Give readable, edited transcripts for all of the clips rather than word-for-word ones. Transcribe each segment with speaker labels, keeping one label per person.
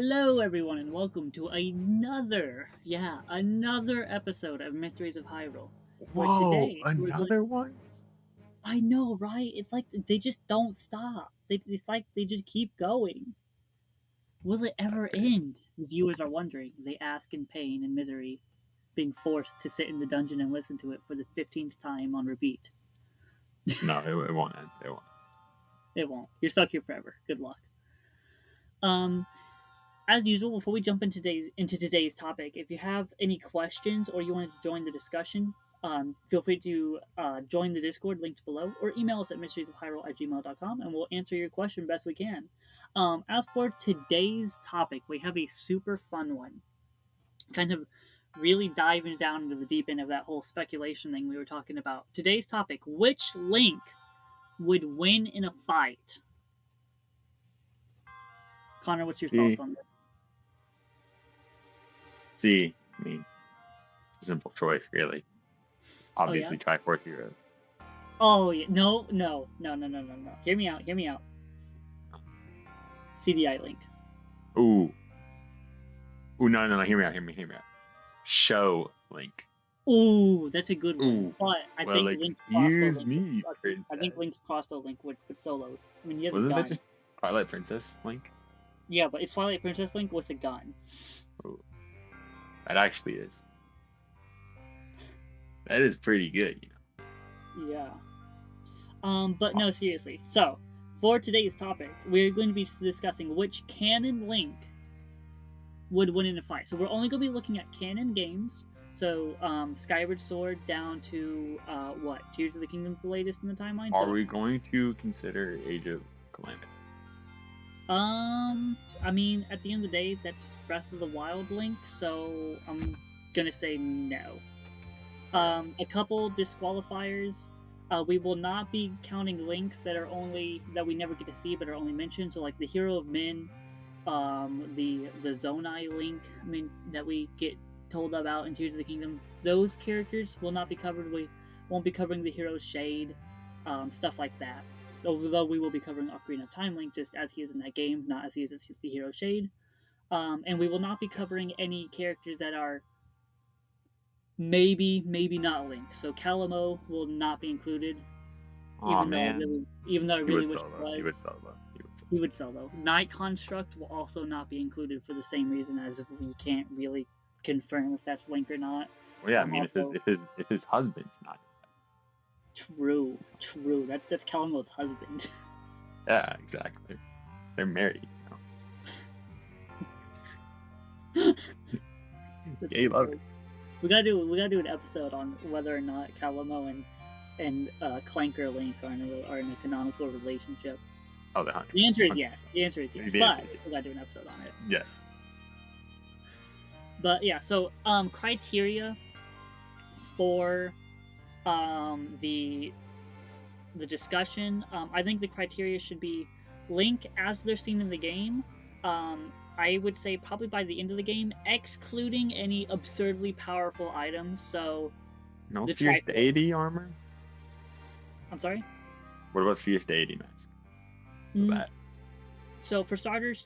Speaker 1: Hello, everyone, and welcome to another episode of Mysteries of Hyrule. Where
Speaker 2: Whoa,
Speaker 1: today
Speaker 2: another one?
Speaker 1: I know, right? It's like they just don't stop. It's like they just keep going. Will it ever end? The viewers are wondering. They ask in pain and misery, being forced to sit in the dungeon and listen to it for the 15th time on repeat.
Speaker 2: No, it won't end. It won't.
Speaker 1: It won't. You're stuck here forever. Good luck. As usual, before we jump into today's topic, if you have any questions or you wanted to join the discussion, feel free to join the Discord linked below or email us at mysteriesofhyrule@gmail.com and we'll answer your question best we can. As for today's topic, we have a super fun one. Kind of really diving down into the deep end of that whole speculation thing we were talking about. Today's topic: which Link would win in a fight? Connor, what's your thoughts on this?
Speaker 2: I mean, simple choice, really. Obviously, Triforce Heroes.
Speaker 1: Oh, yeah. No. Hear me out. CDI Link.
Speaker 2: Ooh, no. Hear me out. Show Link.
Speaker 1: Ooh, that's a good one.
Speaker 2: Ooh.
Speaker 1: But I think Link's Crossbow Link would solo. I mean, he has a gun. That just
Speaker 2: Twilight Princess Link?
Speaker 1: Yeah, but it's Twilight Princess Link with a gun.
Speaker 2: Ooh. That actually is. That is pretty good, you
Speaker 1: know. Yeah. But no, seriously. So, for today's topic, we're going to be discussing which canon Link would win in a fight. So we're only going to be looking at canon games. So, Skyward Sword down to, Tears of the Kingdom's the latest in the timeline?
Speaker 2: Are we going to consider Age of Calamity?
Speaker 1: I mean, at the end of the day, that's Breath of the Wild Link, so I'm gonna say no. A couple disqualifiers. We will not be counting links that we never get to see but are only mentioned. So like the Hero of Men, the Zonai Link, that we get told about in Tears of the Kingdom. Those characters will not be covered. We won't be covering the Hero's Shade, stuff like that. Although we will be covering Ocarina of Time Link just as he is in that game, not as he is as the Hero Shade. And we will not be covering any characters that are maybe not Link. So Calamo will not be included. Even though I really wish it was. He would solo. Night Construct will also not be included for the same reason as we can't really confirm if that's Link or not.
Speaker 2: Well, yeah, I mean, if his husband's not.
Speaker 1: True. That's Calamo's husband.
Speaker 2: Yeah, exactly. They're married. Gay love.
Speaker 1: We gotta do an episode on whether or not Calamo and Clanker Link are in a canonical relationship.
Speaker 2: Oh,
Speaker 1: the answer is yes. The answer is yes. But we gotta do an episode on it.
Speaker 2: Yes.
Speaker 1: But yeah, so criteria for the discussion. I think the criteria should be Link as they're seen in the game. I would say probably by the end of the game, excluding any absurdly powerful items. So
Speaker 2: no Fierce Deity armor.
Speaker 1: I'm sorry.
Speaker 2: What about Fierce Deity mask? That.
Speaker 1: So for starters,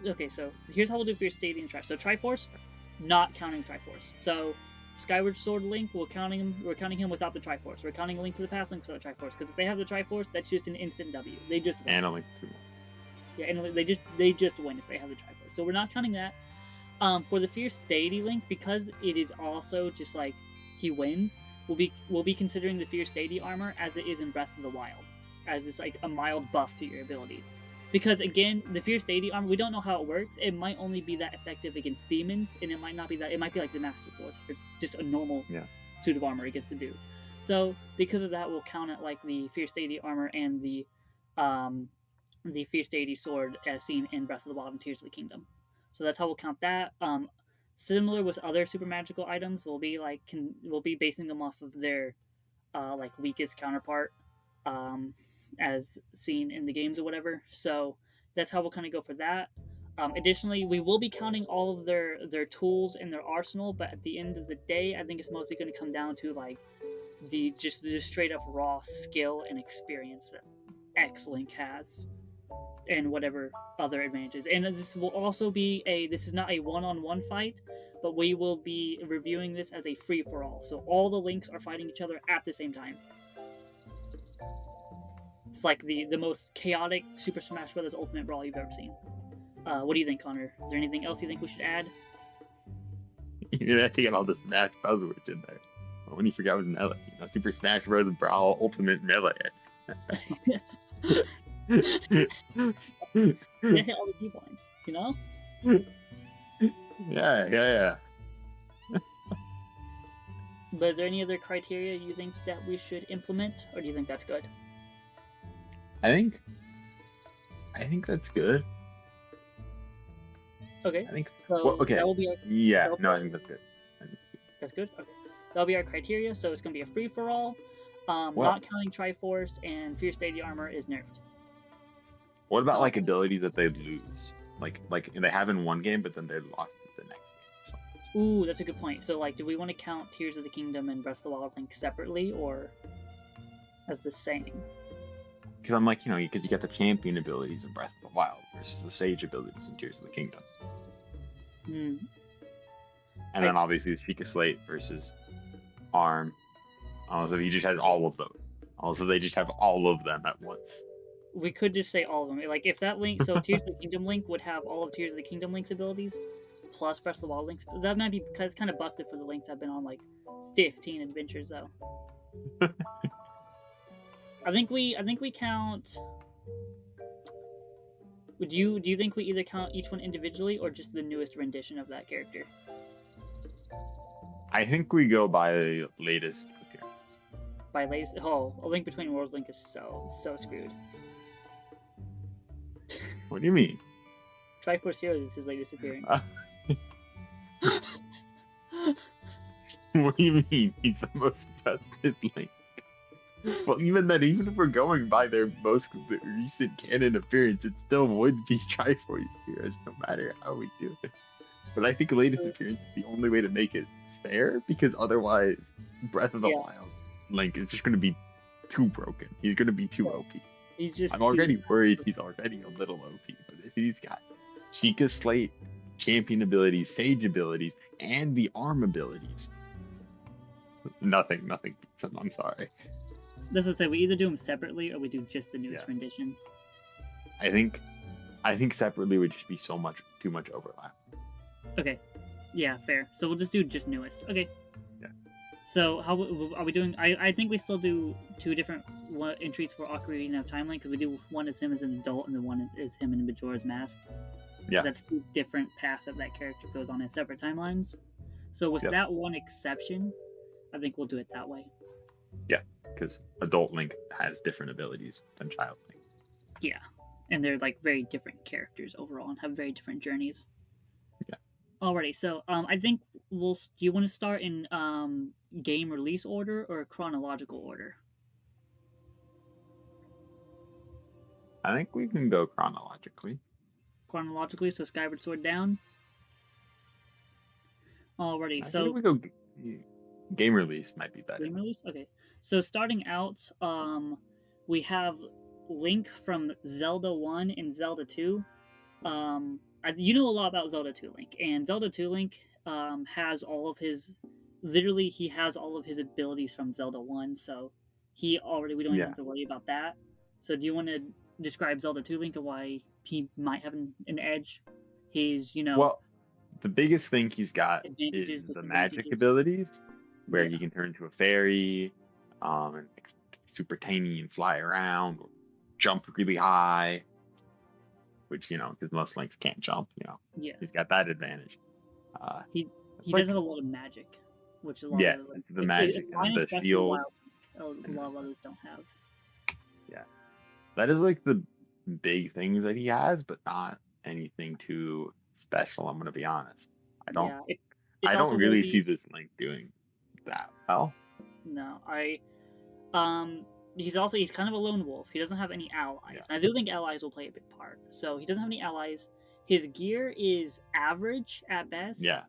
Speaker 1: Okay, so here's how we'll do Fierce Deity and So Triforce, not counting Triforce. So Skyward Sword Link, we're counting him without the Triforce. We're counting Link to the Past Link without the Triforce, because if they have the Triforce, that's just an instant W. They just win.
Speaker 2: And a Link to 2 ones.
Speaker 1: Yeah, and they just win if they have the Triforce. So we're not counting that. For the Fierce Deity Link, because it is also just like he wins, we'll be considering the Fierce Deity armor as it is in Breath of the Wild, as just like a mild buff to your abilities. Because again, the Fierce Deity armor, we don't know how it works. It might only be that effective against demons, and it might not be that. It might be like the Master Sword. It's just a normal suit of armor it gets to do. So because of that, we'll count it like the Fierce Deity armor and the Fierce Deity sword as seen in Breath of the Wild and Tears of the Kingdom. So that's how we'll count that. Similar with other super magical items, we'll be basing them off of their weakest counterpart. As seen in the games or whatever. So that's how we'll kind of go for that. Additionally, we will be counting all of their tools in their arsenal, but at the end of the day, I think it's mostly going to come down to like the straight up raw skill and experience that X-Link has. and whatever other advantages. And this will also be this is not a one-on-one fight, but we will be reviewing this as a free-for-all. So all the Links are fighting each other at the same time. It's like the most chaotic Super Smash Bros. Ultimate Brawl you've ever seen. What do you think, Connor? Is there anything else you think we should add?
Speaker 2: You're not taking all the Smash buzzwords in there. When you forgot was Melee. Super Smash Bros. Brawl Ultimate Melee.
Speaker 1: Yeah, hit all the key points,
Speaker 2: Yeah.
Speaker 1: But is there any other criteria you think that we should implement, or do you think that's good?
Speaker 2: I think that's good.
Speaker 1: Okay.
Speaker 2: I think
Speaker 1: so.
Speaker 2: Okay.
Speaker 1: That will be our,
Speaker 2: I think that's good.
Speaker 1: That's good. Okay. That'll be our criteria. So it's gonna be a free for all. Not counting Triforce and Fierce Deity Armor is nerfed.
Speaker 2: What about like abilities that they lose? Like they have in one game, but then they lost it the next game.
Speaker 1: Ooh, that's a good point. So like, do we want to count Tears of the Kingdom and Breath of the Wild Link separately, or as the same?
Speaker 2: Because I'm like, because you get the champion abilities in Breath of the Wild versus the Sage abilities in Tears of the Kingdom. And then obviously the Sheikah Slate versus Arm. So he just has all of them. Also, they just have all of them at once.
Speaker 1: We could just say all of them. Like, if that Link, so Tears of the Kingdom Link would have all of Tears of the Kingdom Link's abilities, plus Breath of the Wild Link's. That might be because it's kind of busted for the Links I've been on like 15 adventures though. I think we count. Do you think we either count each one individually or just the newest rendition of that character?
Speaker 2: I think we go by the latest appearance.
Speaker 1: By latest, A Link Between Worlds Link is so screwed.
Speaker 2: What do you mean?
Speaker 1: Triforce Heroes is his latest appearance.
Speaker 2: What do you mean? He's the most tested Link. Well, even if we're going by their most recent canon appearance, it still would be Triforce Heroes, no matter how we do it. But I think the latest appearance is the only way to make it fair, because otherwise, Breath of the Wild Link is just going to be too broken. He's going to be too OP. I'm already worried he's already a little OP, but if he's got Sheikah Slate, champion abilities, Sage abilities, and the Arm abilities, nothing beats him. I'm sorry.
Speaker 1: That's what I say. We either do them separately or we do just the newest rendition.
Speaker 2: I think separately would just be too much overlap.
Speaker 1: Okay. Yeah, fair. So we'll just do just newest. Okay.
Speaker 2: Yeah.
Speaker 1: So how are we doing? I think we still do two different entries for Ocarina of Time Link, because we do one is him as an adult and then one is him in Majora's Mask. Yeah. That's two different paths that character goes on as separate timelines. So with that one exception, I think we'll do it that way.
Speaker 2: Yeah, because adult Link has different abilities than child Link.
Speaker 1: Yeah, and they're like very different characters overall and have very different journeys.
Speaker 2: Yeah.
Speaker 1: Alrighty, so I think do you want to start in game release order or chronological order?
Speaker 2: I think we can go chronologically.
Speaker 1: Chronologically, so Skyward Sword down. Alrighty,
Speaker 2: I think we go game release might be better.
Speaker 1: Game release? Okay. So starting out, we have Link from Zelda 1 and Zelda 2. You know a lot about Zelda 2 Link, and Zelda 2 Link has all of his... Literally, he has all of his abilities from Zelda 1, so we don't even have to worry about that. So do you want to describe Zelda 2 Link and why he might have an edge? He's,
Speaker 2: Well, the biggest thing he's got is the magic abilities, where he can turn into a fairy, and super tiny and fly around, or jump really high, which, because most Links can't jump,
Speaker 1: Yeah.
Speaker 2: He's got that advantage.
Speaker 1: He does have a lot of magic, which a lot of
Speaker 2: the magic and the shield.
Speaker 1: A lot of others don't have.
Speaker 2: Yeah. That is like the big things that he has, but not anything too special, I'm going to be honest. I don't really see this Link doing that well.
Speaker 1: No, he's kind of a lone wolf. He doesn't have any allies.
Speaker 2: Yeah.
Speaker 1: And I do think allies will play a big part. So he doesn't have any allies. His gear is average at best.
Speaker 2: Yeah.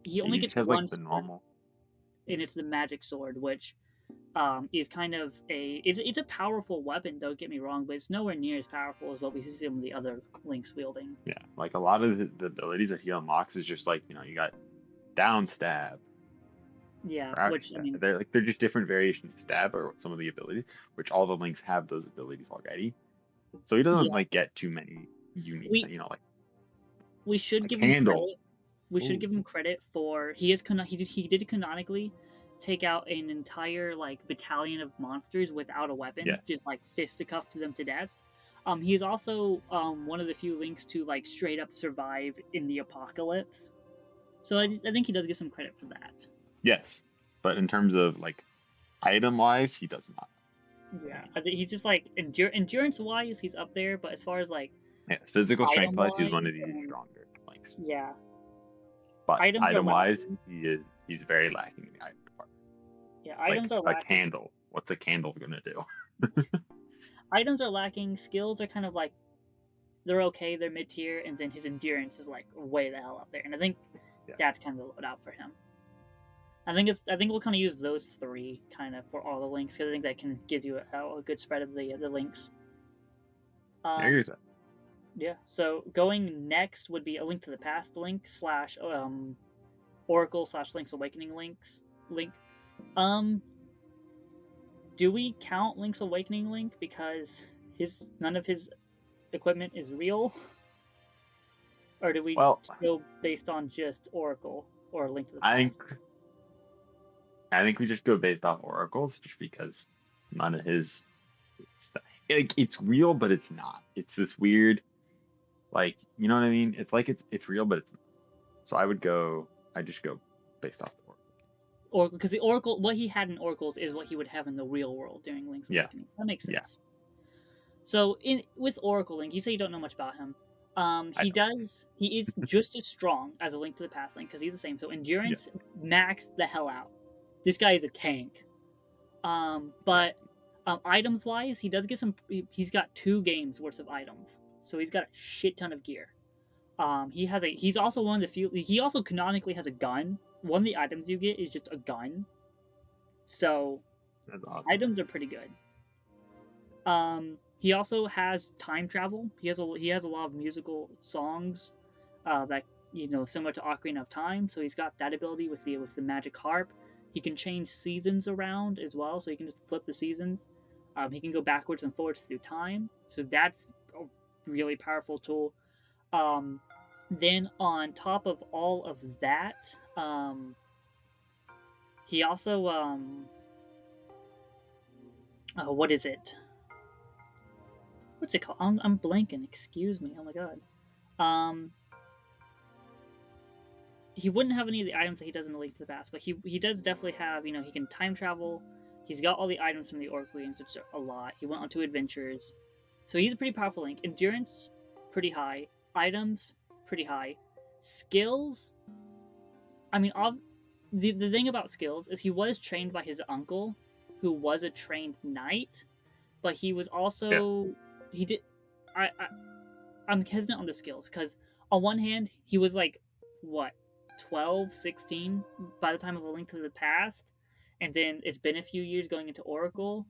Speaker 1: He only gets
Speaker 2: has
Speaker 1: one
Speaker 2: like the normal.
Speaker 1: and it's the magic sword, which is kind of it's a powerful weapon. Don't get me wrong, but it's nowhere near as powerful as what we see some of the other Links wielding.
Speaker 2: Yeah, like a lot of the abilities that he unlocks is just like, you got down stab,
Speaker 1: Yeah,
Speaker 2: crouch
Speaker 1: which I
Speaker 2: stab.
Speaker 1: mean,
Speaker 2: They're just different variations of stab or some of the abilities, which all the Links have those abilities already. So he doesn't
Speaker 1: yeah,
Speaker 2: like get too many unique,
Speaker 1: we we should
Speaker 2: like
Speaker 1: give him
Speaker 2: handle.
Speaker 1: credit. We should
Speaker 2: Ooh,
Speaker 1: give him credit for he did canonically take out an entire like battalion of monsters without a weapon,
Speaker 2: yeah,
Speaker 1: just like fisticuff to them to death. He's also one of the few Links to like straight up survive in the apocalypse. So I think he does get some credit for that.
Speaker 2: yes, but in terms of like item wise, he does not.
Speaker 1: Yeah, I think he's just like endurance wise, he's up there. But as far as like
Speaker 2: Yes, physical strength
Speaker 1: item
Speaker 2: wise, he's one
Speaker 1: wise,
Speaker 2: of the stronger Links.
Speaker 1: yeah,
Speaker 2: But
Speaker 1: items are
Speaker 2: item wise,
Speaker 1: lacking.
Speaker 2: he's very lacking in the item department.
Speaker 1: Yeah,
Speaker 2: Like
Speaker 1: items are
Speaker 2: a
Speaker 1: lacking.
Speaker 2: candle. What's a candle gonna do?
Speaker 1: Items are lacking. Skills are kind of like they're okay, they're mid tier, and then his endurance is like way the hell up there. And I think
Speaker 2: Yeah.
Speaker 1: that's kind of the loadout for him. I think we'll kind of use those three kind of for all the Links because I think that can gives you a good spread of the Links.
Speaker 2: I agree with that.
Speaker 1: Yeah. So going next would be a Link to the Past link slash Oracle slash Link's Awakening link. Um, do we count Link's Awakening link because none of his equipment is real, or do we
Speaker 2: Well,
Speaker 1: go based on just Oracle or Link to the
Speaker 2: I think
Speaker 1: Past?
Speaker 2: we just go based off oracles, just because none of his stuff. Like, it's real, but it's not. It's this weird, like, you know what I mean? It's like it's real, but it's not. So I just go based off the oracle.
Speaker 1: Or because the Oracle, what he had in Oracles is what he would have in the real world during Link's
Speaker 2: Yeah,
Speaker 1: Awakening. That makes
Speaker 2: yeah.
Speaker 1: sense. So with Oracle Link, you say you don't know much about him.
Speaker 2: I don't.
Speaker 1: He is just as strong as a Link to the Past Link because he's the same. So
Speaker 2: Yeah,
Speaker 1: endurance maxed the hell out. This guy is a tank. But items wise, he does get some. He's got 2 games worth of items, so he's got a shit ton of gear. He's also one of the few. He also canonically has a gun. One of the items you get is just a gun. So
Speaker 2: that's awesome.
Speaker 1: items are pretty good. He also has time travel. He has a lot of musical songs that similar to Ocarina of Time. So he's got that ability with the magic harp. He can change seasons around as well, so he can just flip the seasons. He can go backwards and forwards through time, so that's a really powerful tool. Then on top of all of that, he also what is it? What's it called? I'm blanking. Excuse me. Oh my god. Um, he wouldn't have any of the items that he does in the Link to the Past, but he does definitely have. He can time travel. He's got all the items from the Oracle games, which are a lot. He went on 2 adventures, so he's a pretty powerful Link. Endurance, pretty high. Items, pretty high. Skills, I mean, the thing about skills is he was trained by his uncle, who was a trained knight, but he was
Speaker 2: Yeah,
Speaker 1: also he did. I'm hesitant on the skills because on one hand he was like what 12, 16 by the time of A Link to the Past, and then it's been a few years going into Oracle,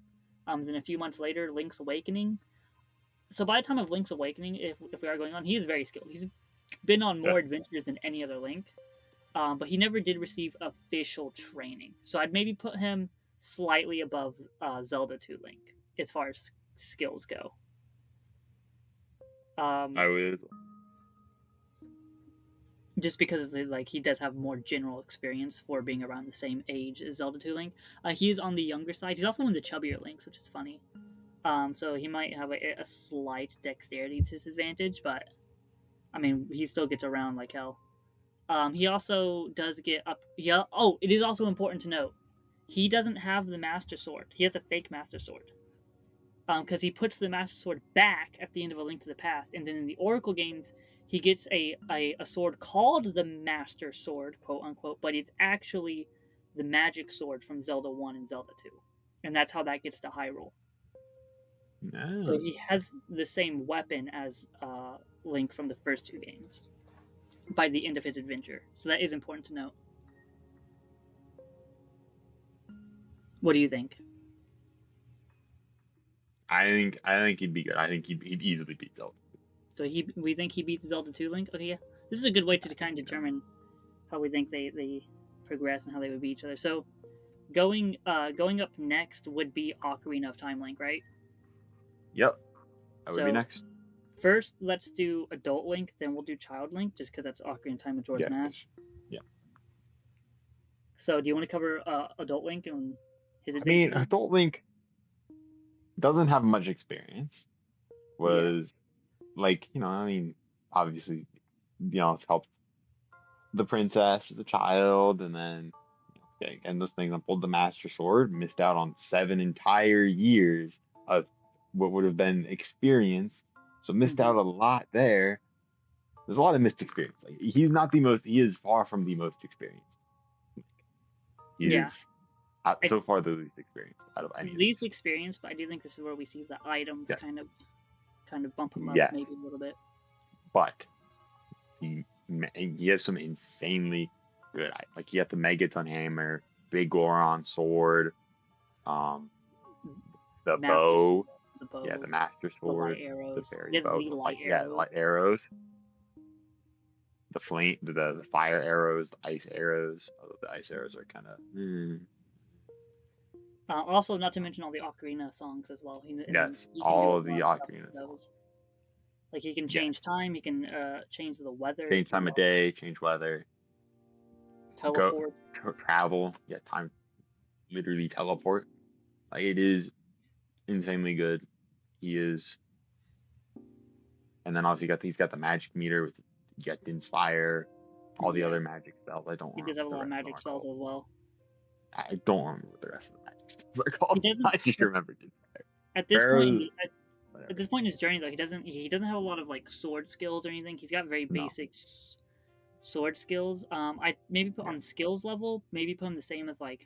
Speaker 1: then a few months later Link's Awakening. So by the time of Link's Awakening, if we are going on, he's very skilled. He's been on
Speaker 2: yeah.
Speaker 1: more adventures than any other Link, but he never did receive official training. So I'd maybe put him slightly above Zelda 2 Link as far as skills go.
Speaker 2: I would as well.
Speaker 1: Just because of he does have more general experience for being around the same age as Zelda 2 Link. He is on the younger side. He's also one of the chubbier Links, which is funny. So he might have a slight dexterity disadvantage, but I mean, he still gets around like hell. He also does get up. Yeah. Oh, it is also important to note he doesn't have the Master Sword. He has a fake Master Sword. Because he puts the Master Sword back at the end of A Link to the Past, and then in the Oracle games, he gets a sword called the Master Sword, quote unquote, but it's actually the magic sword from Zelda 1 and Zelda 2. And that's how that gets to Hyrule.
Speaker 2: No.
Speaker 1: So he has the same weapon as Link from the first 2 games by the end of his adventure. So that is important to note. What do you think?
Speaker 2: I think he'd be good. I think he'd easily beat Zelda.
Speaker 1: So we think he beats Zelda 2 Link. Okay, yeah. This is a good way to kind of determine how we think they progress and how they would beat each other. So going up next would be Ocarina of Time Link, right?
Speaker 2: Yep, that would be
Speaker 1: So
Speaker 2: next.
Speaker 1: first, let's do Adult Link, then we'll do Child Link, just because that's Ocarina of Time Majora's
Speaker 2: Yeah,
Speaker 1: Mask.
Speaker 2: yeah.
Speaker 1: So do you want to cover Adult Link and his
Speaker 2: I mean,
Speaker 1: adventures?
Speaker 2: Adult Link doesn't have much experience.
Speaker 1: Yeah.
Speaker 2: Was like, I mean, obviously, it's helped the princess as a child, and then and this thing pulled the Master Sword, missed out on 7 entire years of what would have been experience, so missed out a lot there. There's a lot of missed experience. Like, he is far from the most experienced. He
Speaker 1: Yeah.
Speaker 2: is so far the least experienced out of any of
Speaker 1: Least
Speaker 2: these.
Speaker 1: experienced, but I do think this is where we see the items
Speaker 2: Yeah.
Speaker 1: kind of bump him up
Speaker 2: Yes.
Speaker 1: maybe a little bit.
Speaker 2: But he has some insanely good, like he got the Megaton hammer, Big Goron sword, the bow,
Speaker 1: The bow,
Speaker 2: the Master Sword,
Speaker 1: the light arrows,
Speaker 2: the fairy
Speaker 1: yeah,
Speaker 2: bow,
Speaker 1: the light arrows.
Speaker 2: light arrows, the flame, the fire arrows, the ice arrows. Although the ice arrows are kind of.
Speaker 1: Also, not to mention all the Ocarina songs as well.
Speaker 2: Yes,
Speaker 1: he can
Speaker 2: all
Speaker 1: do
Speaker 2: of the Ocarina songs.
Speaker 1: Like he can change time, he can change the weather,
Speaker 2: change time of day, change weather,
Speaker 1: teleport,
Speaker 2: travel. Yeah, time, literally teleport. Like, it is insanely good. He is, and then obviously he's got the magic meter with Yettin's fire, all the other magic spells. I don't.
Speaker 1: He does have a lot of magic spells as well.
Speaker 2: I don't remember what the rest of the magic spells are called.
Speaker 1: He doesn't.
Speaker 2: I just remember
Speaker 1: At this point, at this point in his journey, though, he doesn't have a lot of like sword skills or anything. He's got very basic sword skills. I maybe put on skills level, maybe put him the same as like.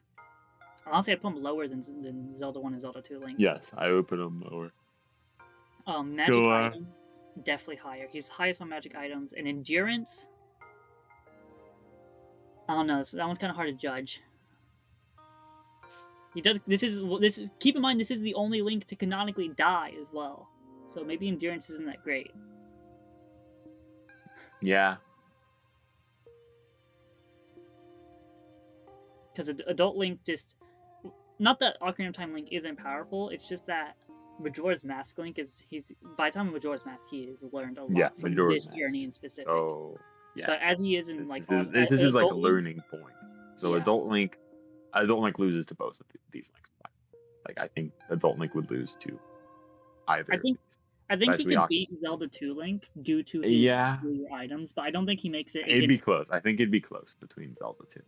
Speaker 1: Honestly, I'd put him lower than Zelda 1 and Zelda 2 Link.
Speaker 2: Yes, I would put him lower.
Speaker 1: Magic items, definitely higher. He's highest on magic items. And endurance, I don't know. That one's kind of hard to judge. He does. This. Keep in mind, this is the only Link to canonically die as well. So maybe endurance isn't that great.
Speaker 2: Yeah.
Speaker 1: Because Adult Link just, not that Ocarina of Time Link isn't powerful. It's just that Majora's Mask Link by the time of Majora's Mask, he has learned a lot from this journey in specific.
Speaker 2: Oh, yeah.
Speaker 1: But as he is in
Speaker 2: this is like a learning point. So Adult Link loses to both of these Links. Like, I think Adult Link would lose to either.
Speaker 1: I think he could beat Zelda 2 Link due to his items, but I don't think he makes it.
Speaker 2: It'd be close. I think it'd be close between Zelda 2.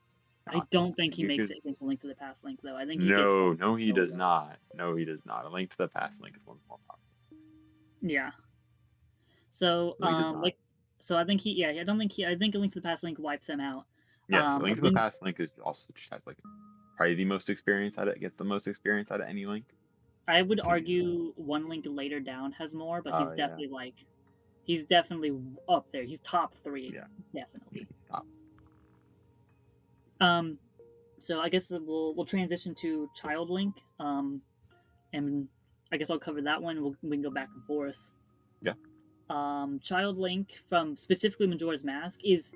Speaker 1: I don't think he makes it against A Link to the Past Link, though. I think he
Speaker 2: No, he does not. No, he does not. A Link to the Past Link is one more powerful.
Speaker 1: Yeah. So, I think I think A Link to the Past Link wipes him out.
Speaker 2: Yes, A Link to the Past Link is also just has probably the most experience gets the most experience out of any Link.
Speaker 1: I would argue one Link later down has more, but he's definitely up there. He's top 3, definitely.
Speaker 2: Top.
Speaker 1: So I guess we'll transition to Child Link, and I guess I'll cover that one. We can go back and forth.
Speaker 2: Yeah.
Speaker 1: Child Link from specifically Majora's Mask is,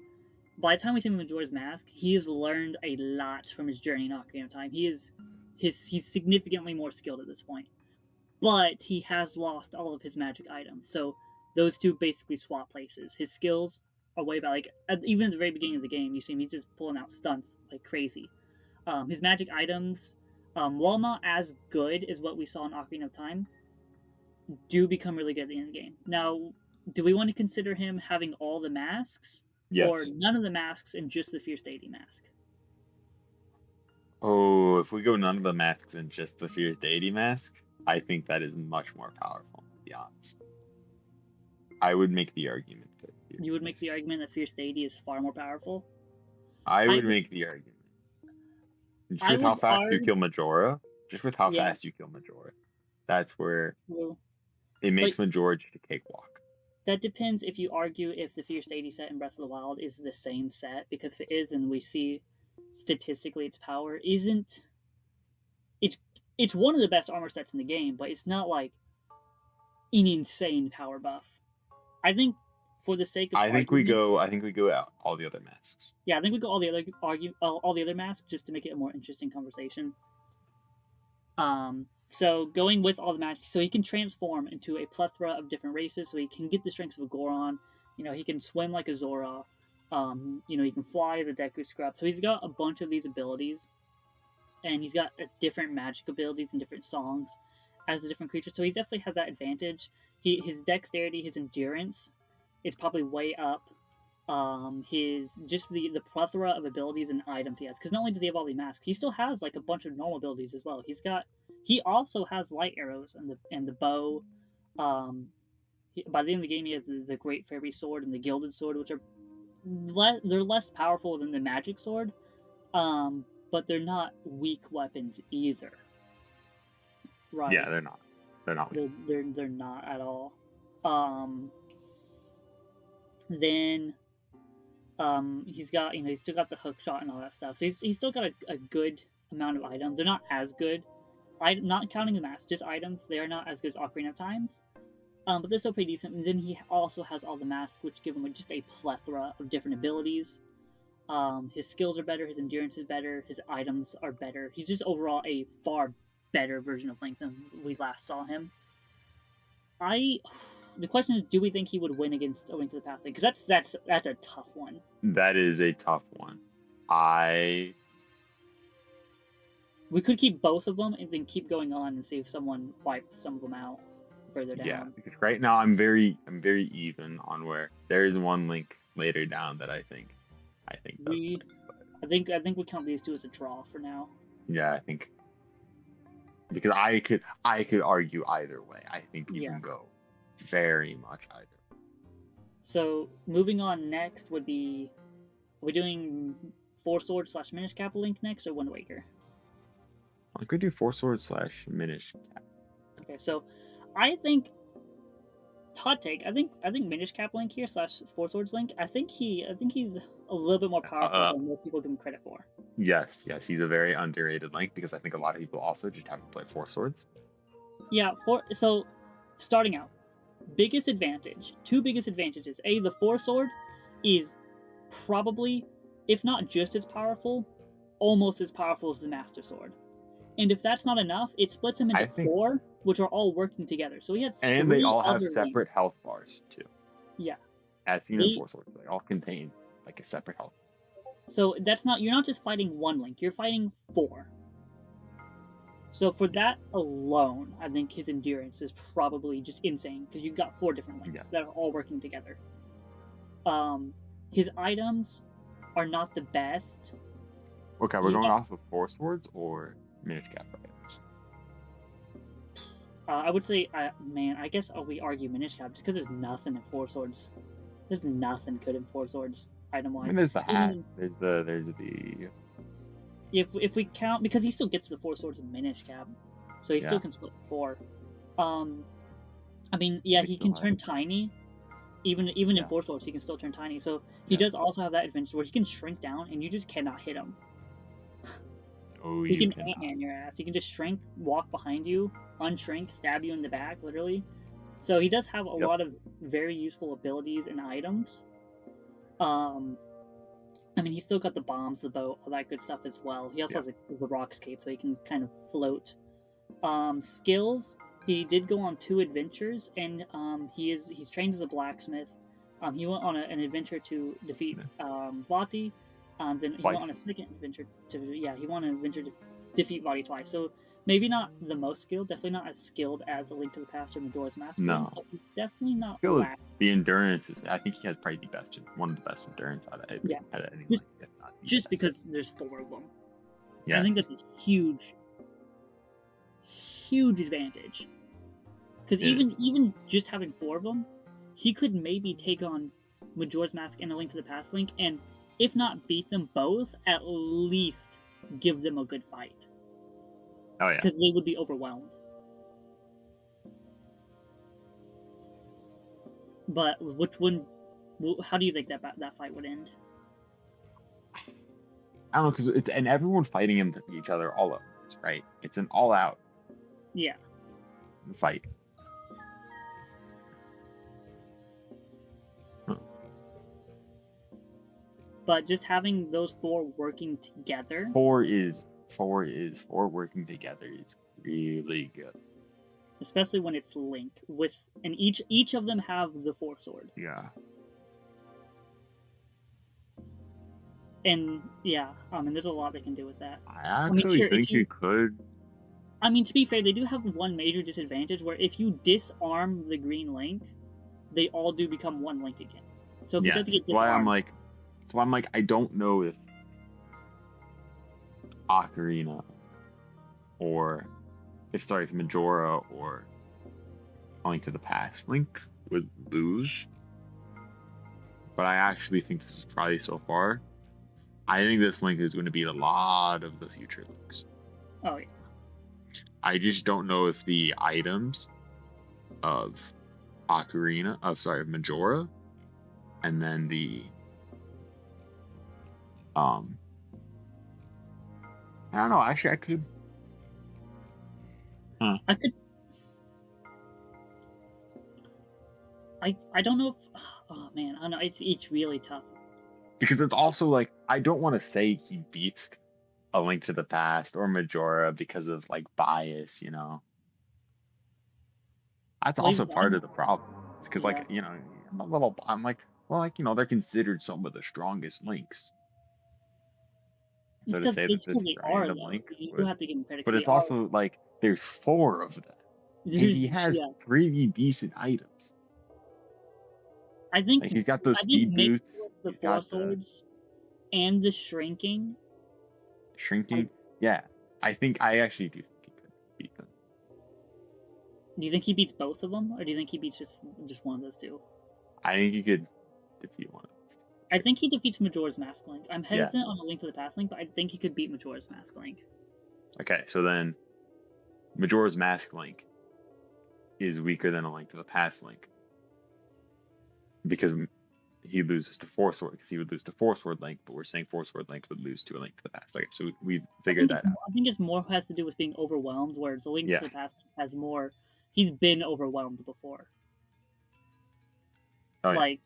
Speaker 1: by the time we see Majora's Mask, he has learned a lot from his journey in Ocarina of Time. He's significantly more skilled at this point, but he has lost all of his magic items. So those two basically swap places. His skills are way back. Even at the very beginning of the game, you see him, he's just pulling out stunts like crazy. His magic items, while not as good as what we saw in Ocarina of Time, do become really good at the end of the game. Now, do we want to consider him having all the masks?
Speaker 2: Yes.
Speaker 1: Or none of the masks and just the Fierce Deity mask?
Speaker 2: Oh, if we go none of the masks and just the Fierce Deity mask, I think that is much more powerful, to be honest. I would make the argument that...
Speaker 1: You would make the argument that Fierce Deity is far more powerful?
Speaker 2: I would make the argument. Just with how fast you kill Majora, that's where it makes Majora just a cakewalk.
Speaker 1: That depends if you argue if the Fierce Deity set in Breath of the Wild is the same set, because if it is, then we see statistically its power isn't... It's one of the best armor sets in the game, but it's not like an insane power buff. I think, for the sake of
Speaker 2: I think we
Speaker 1: argument,
Speaker 2: go. I think we go out all the other masks.
Speaker 1: yeah, I think we go all the other masks just to make it a more interesting conversation. So going with all the masks, so he can transform into a plethora of different races. So he can get the strengths of a Goron. He can swim like a Zora. He can fly the Deku Scrub. So he's got a bunch of these abilities, and he's got different magic abilities and different songs as a different creature. So he definitely has that advantage. His dexterity, his endurance is probably way up. His just the plethora of abilities and items he has, because not only does he have all the masks, he still has like a bunch of normal abilities as well. He also has light arrows and the bow. By the end of the game, he has the Great Fairy Sword and the Gilded Sword, which are they're less powerful than the Magic Sword, but they're not weak weapons either. Right?
Speaker 2: Yeah, they're not. They're not.
Speaker 1: They're not at all. Then he's still got the hook shot and all that stuff. So he's still got a good amount of items. They're not as good. Not counting the mask, just items. They are not as good as Ocarina of Times. But they're still pretty decent. And then he also has all the masks, which give him just a plethora of different abilities. His skills are better. His endurance is better. His items are better. He's just overall a far better version of Link than we last saw him. The question is, do we think he would win against A Link to the Past? Because that's a tough one.
Speaker 2: That is a tough one.
Speaker 1: We could keep both of them and then keep going on and see if someone wipes some of them out further down.
Speaker 2: Yeah, because right now I'm very even on where there is one Link later down that I think does win.
Speaker 1: I think we count these two as a draw for now.
Speaker 2: Yeah, I think because I could argue either way. I think you can go very much either.
Speaker 1: So moving on, next would be, are we doing Four Swords / Minish Cap Link next, or Wind Waker?
Speaker 2: I could do Four Swords / Minish Cap.
Speaker 1: Okay, so I think hot take. I think Minish Cap Link here / Four Swords Link. I think he's a little bit more powerful than most people give him credit for.
Speaker 2: Yes, he's a very underrated Link because I think a lot of people also just haven't played Four Swords.
Speaker 1: Yeah, so starting out, two biggest advantages. The Four Sword is probably, if not just as powerful, almost as powerful as the Master Sword. And if that's not enough, it splits him into four, which are all working together. So he has
Speaker 2: and they all have separate health bars too.
Speaker 1: Yeah,
Speaker 2: as seen in Four Swords, they all contain like a separate health.
Speaker 1: So you're not just fighting one Link, you're fighting four. So for that alone, I think his endurance is probably just insane, because you've got 4 different Links that are all working together. His items are not the best.
Speaker 2: Okay, we're going off of Four Swords or Minish Cap items?
Speaker 1: I would say, I guess we argue Minish Cap, just because there's nothing in Four Swords. There's nothing good in Four Swords item-wise.
Speaker 2: I mean, there's the hat. There's the.
Speaker 1: If we count, because he still gets the Four Swords in Minish Cap, so he still can split 4. I mean, he can turn tiny. Even in Four Swords, he can still turn tiny. So he does also have that advantage where he can shrink down, and you just cannot hit him.
Speaker 2: Oh,
Speaker 1: he can Ant-Man your ass. He can just shrink, walk behind you, unshrink, stab you in the back, literally. So he does have a lot of very useful abilities and items. I mean, he's still got the bombs, the boat, all that good stuff as well. He also has the rock skate, so he can kind of float. Skills, he did go on 2 adventures, and he's trained as a blacksmith. He went on an adventure to defeat Vati. Then he went on a second adventure to defeat Vati twice. So maybe not the most skilled, definitely not as skilled as A Link to the Past or Majora's Mask.
Speaker 2: No,
Speaker 1: but he's definitely not.
Speaker 2: The endurance is. I think he has probably one of the best endurance out of any.
Speaker 1: Just because there's 4 of them.
Speaker 2: Yes.
Speaker 1: I think that's a huge advantage. Because even just having 4 of them, he could maybe take on Majora's Mask and A Link to the Past Link, and if not beat them both, at least give them a good fight.
Speaker 2: Oh yeah.
Speaker 1: Because they would be overwhelmed. But how do you think that fight would end?
Speaker 2: I don't know, because it's and everyone fighting each other all at once, right? It's an all-out
Speaker 1: fight. but just having those four working together.
Speaker 2: Four working together is really good.
Speaker 1: Especially when it's Link and each of them have the Four Sword.
Speaker 2: Yeah.
Speaker 1: And yeah, and there's a lot they can do with that.
Speaker 2: I actually think you could.
Speaker 1: I mean, to be fair, they do have one major disadvantage where if you disarm the Green Link, they all do become one Link again. So if it doesn't get disarmed,
Speaker 2: that's why I'm like, I don't know if Ocarina if Majora or A Link to the Past Link would lose. But I actually think this is probably so far. I think this Link is going to beat a lot of the future Links.
Speaker 1: Oh yeah.
Speaker 2: I just don't know if the items of Majora, and then the I don't know. Actually, I could.
Speaker 1: I could. I don't know if. Oh man, I don't know. It's really tough.
Speaker 2: Because it's also like, I don't want to say he beats A Link to the Past or Majora because of like bias, you know. That's also part of the problem. Because like, you know, I'm like, well, like, you know, they're considered some of the strongest Links.
Speaker 1: So to say that this random Link would, have to give him credit.
Speaker 2: But it's also like there's four of them, and he has pretty decent items.
Speaker 1: I think
Speaker 2: like he's got those speed boots,
Speaker 1: the Four Swords, and the shrinking.
Speaker 2: Yeah. I actually do think he could beat them.
Speaker 1: Do you think he beats both of them, or do you think he beats just one of those two?
Speaker 2: I think he could defeat one of those two.
Speaker 1: I think he defeats Majora's Mask Link. I'm hesitant on A Link to the Past Link, but I think he could beat Majora's Mask Link.
Speaker 2: Okay, so then Majora's Mask Link is weaker than A Link to the Past Link. Because he loses to Four Sword, because he would lose to Four Sword Link, but we're saying Four Sword Link would lose to A Link to the Past. Okay, so we've figured that out.
Speaker 1: I think it's more has to do with being overwhelmed, whereas A Link to the Past has more. He's been overwhelmed before.
Speaker 2: Oh, yeah.
Speaker 1: Like,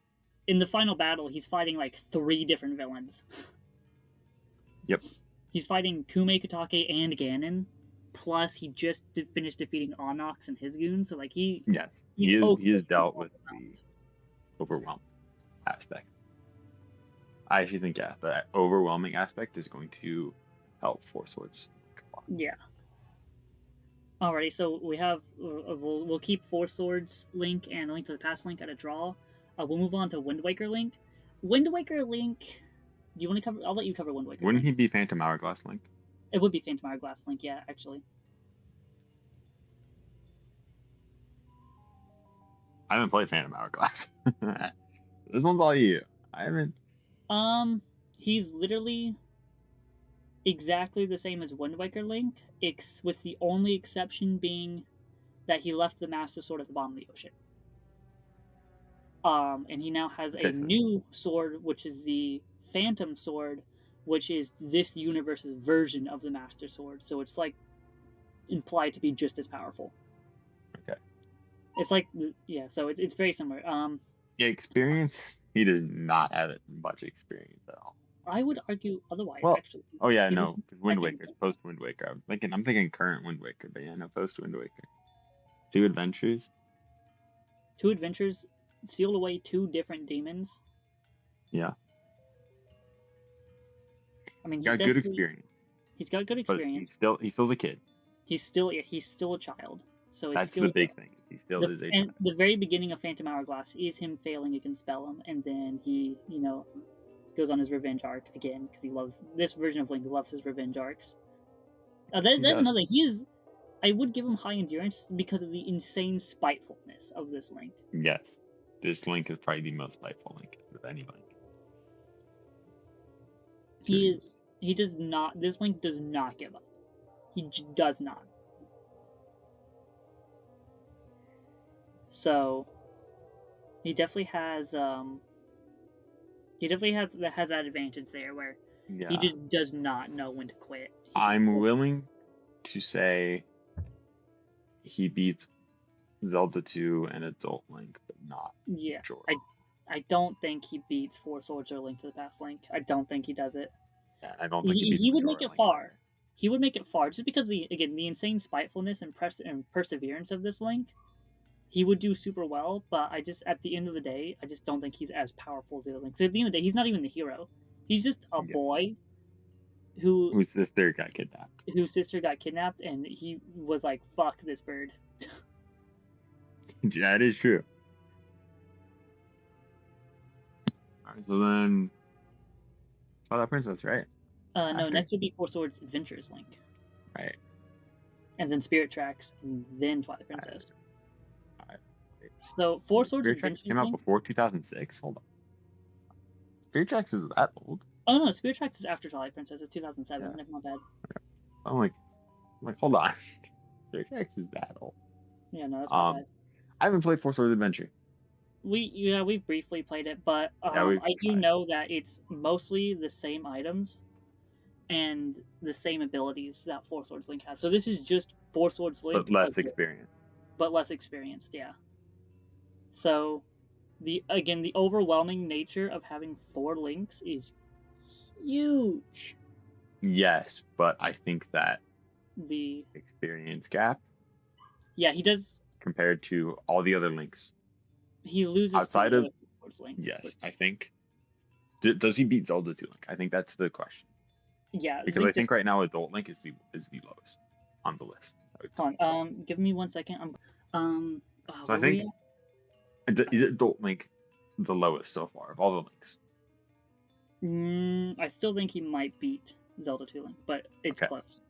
Speaker 1: in the final battle, he's fighting like 3 different villains.
Speaker 2: Yep.
Speaker 1: He's fighting Kume, Kotake, and Ganon. Plus, he just finished defeating Onyx and his goons. So, like, he is
Speaker 2: dealt with the overwhelmed aspect. I actually think, the overwhelming aspect is going to help Four Swords.
Speaker 1: Yeah. Alrighty, so we have we'll keep Four Swords Link and A Link to the Past Link at a draw. We'll move on to Wind Waker Link. Wind Waker Link. Do you want to cover? I'll let you cover Wind Waker.
Speaker 2: Wouldn't he be Phantom Hourglass Link?
Speaker 1: It would be Phantom Hourglass Link, yeah, actually.
Speaker 2: I haven't played Phantom Hourglass. This one's all you. I haven't.
Speaker 1: He's literally exactly the same as Wind Waker Link, with the only exception being that he left the Master Sword at the bottom of the ocean. And he now has a new sword, which is the Phantom Sword, which is this universe's version of the Master Sword. So it's like implied to be just as powerful.
Speaker 2: Okay.
Speaker 1: It's like, so it's very similar.
Speaker 2: Experience. He does not have much experience at all.
Speaker 1: I would argue otherwise, actually.
Speaker 2: Oh yeah, no, because Wind Waker is post Wind Waker. I'm thinking current Wind Waker, but yeah, no, post Wind Waker. 2 adventures.
Speaker 1: 2 adventures sealed away 2 different demons.
Speaker 2: Yeah.
Speaker 1: I mean,
Speaker 2: he's got good experience.
Speaker 1: He's got good experience.
Speaker 2: But he's still a kid.
Speaker 1: He's still a child. So
Speaker 2: that's the big thing. He still is a child.
Speaker 1: And the very beginning of Phantom Hourglass is him failing against Bellum, and then he, goes on his revenge arc again because he loves this version of Link. Loves his revenge arcs. That's another. I would give him high endurance because of the insane spitefulness of this Link.
Speaker 2: Yes, this Link is probably the most spiteful Link of any Link.
Speaker 1: He does not. This Link does not give up. He does not. So, he definitely has that advantage there where he just does not know when to quit.
Speaker 2: I'm willing to say he beats Zelda 2 and Adult Link, but not Majora.
Speaker 1: I don't think he beats Four Swords or Link to the Past Link. I don't think he does it.
Speaker 2: Yeah, I don't think he
Speaker 1: He,
Speaker 2: beats
Speaker 1: he would make
Speaker 2: Majora
Speaker 1: it
Speaker 2: Link.
Speaker 1: far. He would make it far just because the insane spitefulness and perseverance of this Link. He would do super well, but I just at the end of the day, I just don't think he's as powerful as the other Links. At the end of the day, he's not even the hero. He's just a
Speaker 2: Yeah.
Speaker 1: boy who
Speaker 2: Whose sister got kidnapped.
Speaker 1: whose sister got kidnapped, and he was like, "Fuck this bird."
Speaker 2: Yeah, it is true. Alright, so then Twilight Princess, right?
Speaker 1: No,
Speaker 2: After?
Speaker 1: next would be Four Swords Adventures Link,
Speaker 2: Right.
Speaker 1: and then Spirit Tracks, and then Twilight Princess.
Speaker 2: Alright.
Speaker 1: So Four Swords
Speaker 2: Spirit Tracks
Speaker 1: Adventures
Speaker 2: came out
Speaker 1: Link.
Speaker 2: before 2006. Hold on. Spirit Tracks is that old?
Speaker 1: Oh no, Spirit Tracks is after Twilight Princess. It's 2007.
Speaker 2: Yeah.
Speaker 1: My bad.
Speaker 2: I'm like, hold on. Spirit Tracks is that old.
Speaker 1: Yeah, no, that's my bad.
Speaker 2: I haven't played Four Swords Adventure.
Speaker 1: We've briefly played it, but
Speaker 2: we've
Speaker 1: I do
Speaker 2: tried.
Speaker 1: know that it's mostly the same items and the same abilities that Four Swords Link has. So this is just Four Swords Link,
Speaker 2: But less experience.
Speaker 1: but less experienced. Yeah. So the overwhelming nature of having 4 links is huge.
Speaker 2: Yes, but I think that
Speaker 1: The
Speaker 2: experience gap
Speaker 1: he does.
Speaker 2: compared to all the other links.
Speaker 1: He loses
Speaker 2: Outside
Speaker 1: to
Speaker 2: of-
Speaker 1: the Four Swords Link.
Speaker 2: Yes, I think. Does he beat Zelda 2 Link? I think that's the question.
Speaker 1: Yeah,
Speaker 2: Because I think right now Adult Link is the lowest on the list.
Speaker 1: Hold on. Give me 1 second.
Speaker 2: So I think is Adult Link the lowest so far of all the links?
Speaker 1: I still think he might beat Zelda 2 Link, but it's
Speaker 2: Okay.
Speaker 1: close.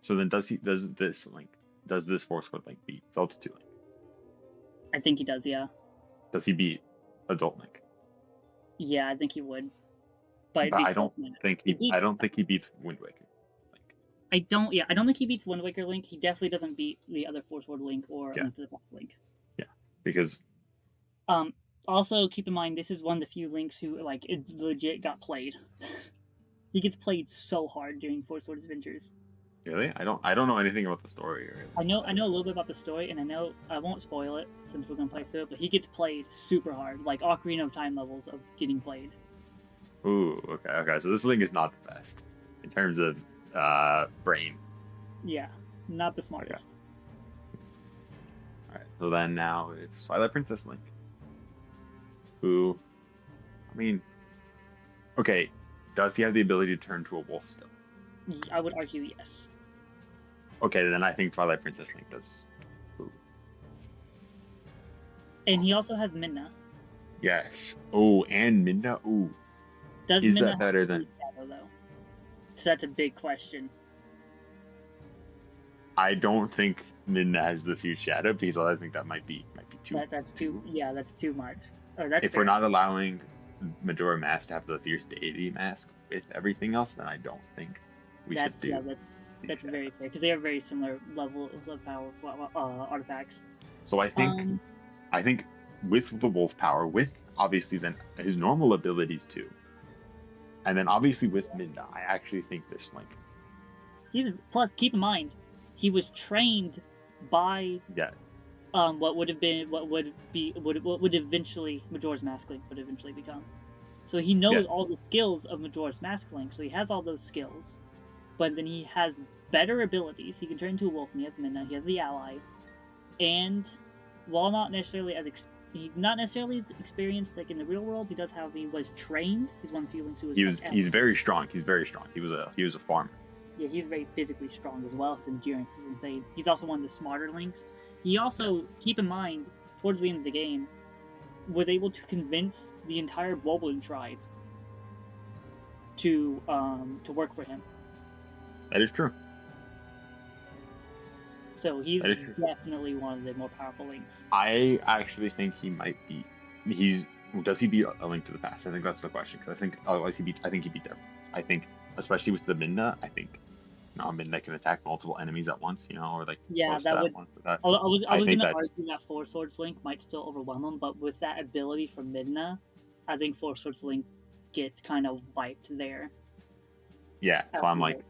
Speaker 2: So then does this Four Sword Link beat Zelda 2 Link?
Speaker 1: I think he does, yeah.
Speaker 2: Does he beat Adult Link?
Speaker 1: Yeah, I think he would. But it'd
Speaker 2: But
Speaker 1: be
Speaker 2: I don't
Speaker 1: close, man.
Speaker 2: think I don't think he beats Wind Waker.
Speaker 1: I don't think he beats Wind Waker Link. He definitely doesn't beat the other Four Sword Link or
Speaker 2: Yeah.
Speaker 1: Link to the Past Link.
Speaker 2: Because
Speaker 1: Also, keep in mind, this is one of the few Links who, like, it legit got played. He gets played so hard during Four Swords Adventures.
Speaker 2: really, I don't know anything about the story or
Speaker 1: I know a little bit about the story, and I know I won't spoil it since we're gonna play through it. But he gets played super hard, like Ocarina of Time levels of getting played.
Speaker 2: Ooh, okay. So this link is not the best in terms of brain.
Speaker 1: Yeah, not the smartest.
Speaker 2: Alright, so then now it's Twilight Princess Link. Who, I mean, okay, does he have the ability to turn to a wolf still?
Speaker 1: I would argue yes.
Speaker 2: Okay, then I think Twilight Princess Link does. Ooh.
Speaker 1: And he also has Midna.
Speaker 2: Yes. Oh, and Midna. Ooh,
Speaker 1: Does
Speaker 2: is
Speaker 1: Midna
Speaker 2: that better
Speaker 1: have
Speaker 2: than?
Speaker 1: Shadow, though? So that's a big question.
Speaker 2: I don't think Midna has the Fused Shadow because I think that might be too.
Speaker 1: That's too. Yeah, that's too much. Oh, that's
Speaker 2: If we're not allowing Majora Mask to have the Fierce Deity mask with everything else, then I don't think we should do.
Speaker 1: That's very fair because they are very similar levels of power artifacts.
Speaker 2: So I think with the wolf power, with obviously then his normal abilities too, and then obviously with Midna, I actually think this Link.
Speaker 1: Plus, keep in mind, he was trained by
Speaker 2: Yeah.
Speaker 1: what would eventually Majora's Mask Link would eventually become. So he knows all the skills of Majora's Mask Link, so he has all those skills. But then he has better abilities. He can turn into a wolf, and he has Midna. He has the ally, and while not necessarily he's not necessarily as experienced like in the real world, he was trained. He's one of the few Links who was.
Speaker 2: He's very strong. He's very strong. He was a farmer.
Speaker 1: Yeah, he's very physically strong as well. His endurance is insane. He's also one of the smarter Links. He also, keep in mind, towards the end of the game, was able to convince the entire Boblin tribe to work for him.
Speaker 2: That is true.
Speaker 1: So he's definitely one of the more powerful Links.
Speaker 2: I actually think he might be. Does he beat a Link to the Past? I think that's the question. Because I think otherwise I think he beats everyone. I think, especially with the Midna, I think Midna can attack multiple enemies at once. Or like
Speaker 1: that would.
Speaker 2: Once,
Speaker 1: I was going to argue that Four Swords Link might still overwhelm him, but with that ability from Midna, I think Four Swords Link gets kind of wiped there.
Speaker 2: Yeah, so I'm like,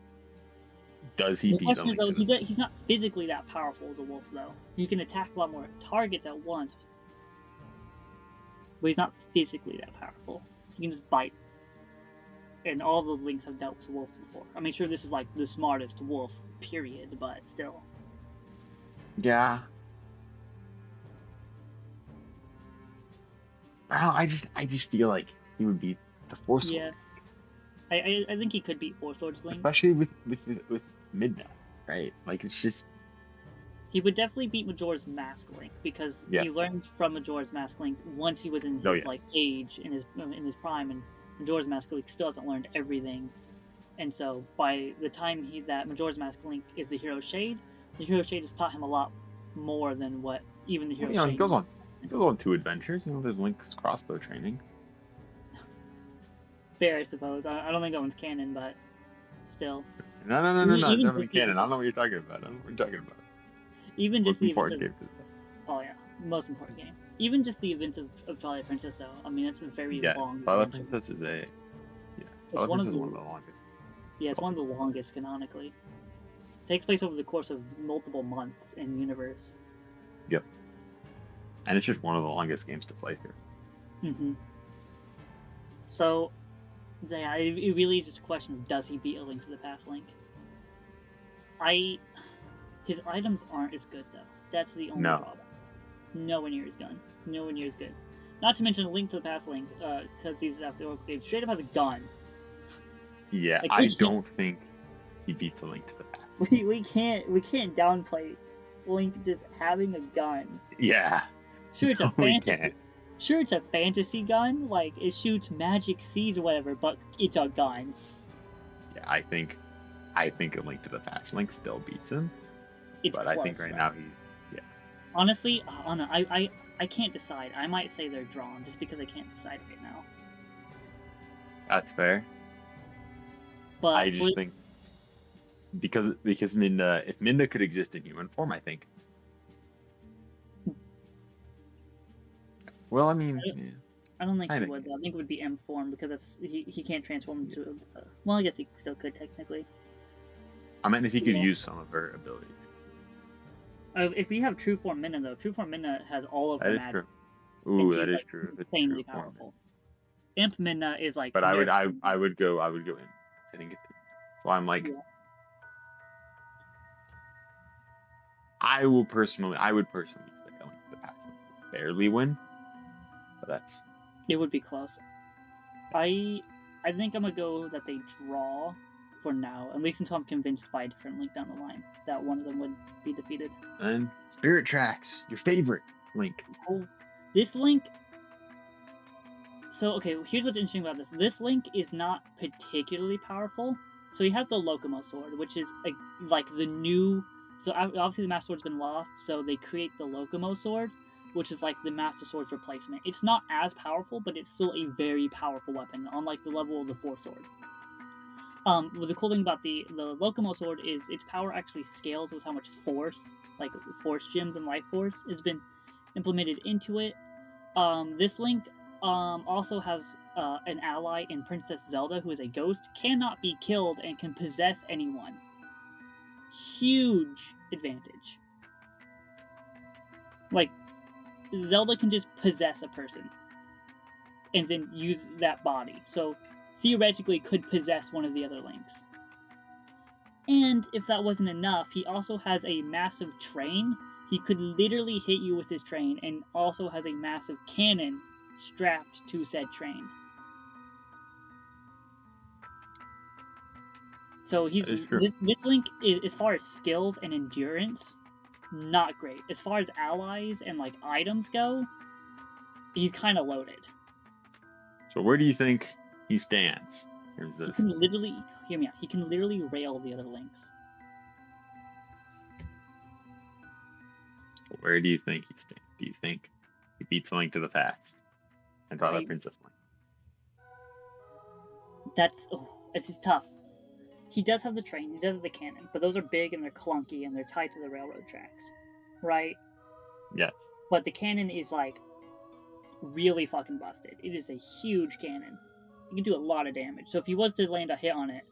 Speaker 2: does he beat
Speaker 1: the question is, though, he's not physically that powerful as a wolf, though. He can attack a lot more targets at once. but he's not physically that powerful. He can just bite. And all the Links have dealt with wolves before. I mean, sure, this is like the smartest wolf, period, but still.
Speaker 2: Yeah. I just feel like he would beat the Four Sword.
Speaker 1: Yeah. I think he could beat Four Swords Link.
Speaker 2: Especially with Midna, right? Like, it's just...
Speaker 1: He would definitely beat Majora's Mask Link, because he learned from Majora's Mask Link once he was in his like age, in his prime, and Majora's Mask Link still hasn't learned everything. And so by the time that Majora's Mask Link is the Hero Shade has taught him a lot more than what even the Hero Shade...
Speaker 2: He goes on 2 adventures. There's Link's crossbow training.
Speaker 1: Fair, I suppose. I don't think that one's canon, but still.
Speaker 2: No. It's definitely canon. I don't know what you're talking about.
Speaker 1: Even just the events
Speaker 2: game.
Speaker 1: Oh yeah, most important game. Even just the events of Twilight Princess, though. I mean, that's a very long.
Speaker 2: Twilight Princess is a. Yeah,
Speaker 1: it's one of the
Speaker 2: longest.
Speaker 1: Yeah, it's one of the longest canonically. It takes place over the course of multiple months in universe.
Speaker 2: Yep. And it's just one of the longest games to play through.
Speaker 1: Mm-hmm. So, yeah, it really is just a question of, does he beat A Link to the Past Link? His items aren't as good, though. That's the only problem. Nowhere near as good. Nowhere near as good. Not to mention A Link to the Past Link, because these after games straight up has a gun.
Speaker 2: Yeah, I don't think he beats A Link to the Past.
Speaker 1: We can't downplay Link just having a gun.
Speaker 2: Yeah.
Speaker 1: Sure, it's a fantasy. Sure, it's a fantasy gun, like it shoots magic seeds or whatever, but it's a gun.
Speaker 2: Yeah, I think A Link to the Past Link still beats him.
Speaker 1: It's
Speaker 2: but
Speaker 1: close,
Speaker 2: I think right now he's
Speaker 1: Honestly, I can't decide. I might say they're drawn just because I can't decide right now.
Speaker 2: That's fair.
Speaker 1: But
Speaker 2: I just think because Midna, if Midna could exist in human form, I think. Well, I mean,
Speaker 1: I don't think he would, though. I think it would be M form because he can't transform into a... Well, I guess he still could, technically.
Speaker 2: I mean, if he could use some of her abilities.
Speaker 1: If we have True Form Midna, though, True Form Midna has all of her magic.
Speaker 2: True. Ooh, that is true.
Speaker 1: Insanely powerful. Imp Midna is like...
Speaker 2: But I would go in. I think so I'm like... Yeah. I would personally say the Past barely win. But that's...
Speaker 1: It would be close. I think I'm going to go that they draw for now, at least until I'm convinced by a different Link down the line that one of them would be defeated.
Speaker 2: And Spirit Tracks, your favorite Link.
Speaker 1: Oh, this Link... So, okay, here's what's interesting about this. This Link is not particularly powerful. So he has the Locomo Sword, which is like the new... So obviously the Master Sword's been lost, so they create the Locomo Sword, which is like the Master Sword's replacement. It's not as powerful, but it's still a very powerful weapon, on like the level of the Fourth Sword. Well, the cool thing about the Locomo Sword is its power actually scales with how much force, like force gems and life force, has been implemented into it. This Link also has an ally in Princess Zelda, who is a ghost, cannot be killed, and can possess anyone. Huge advantage. Like, Zelda can just possess a person and then use that body. So, theoretically could possess one of the other Links. And if that wasn't enough, he also has a massive train. He could literally hit you with his train, and also has a massive cannon strapped to said train. So this Link, as far as skills and endurance, not great. As far as allies and like items go, he's kind of loaded.
Speaker 2: So where do you think he stands?
Speaker 1: He can literally, hear me out, he can literally rail the other Links.
Speaker 2: Where do you think he stands? Do you think he beats Link to the Past and Twilight Princess Link?
Speaker 1: This is tough. He does have the train, he does have the cannon, but those are big and they're clunky and they're tied to the railroad tracks, right?
Speaker 2: Yes.
Speaker 1: But the cannon is like really fucking busted. It is a huge cannon. It can do a lot of damage. So if he was to land a hit on it,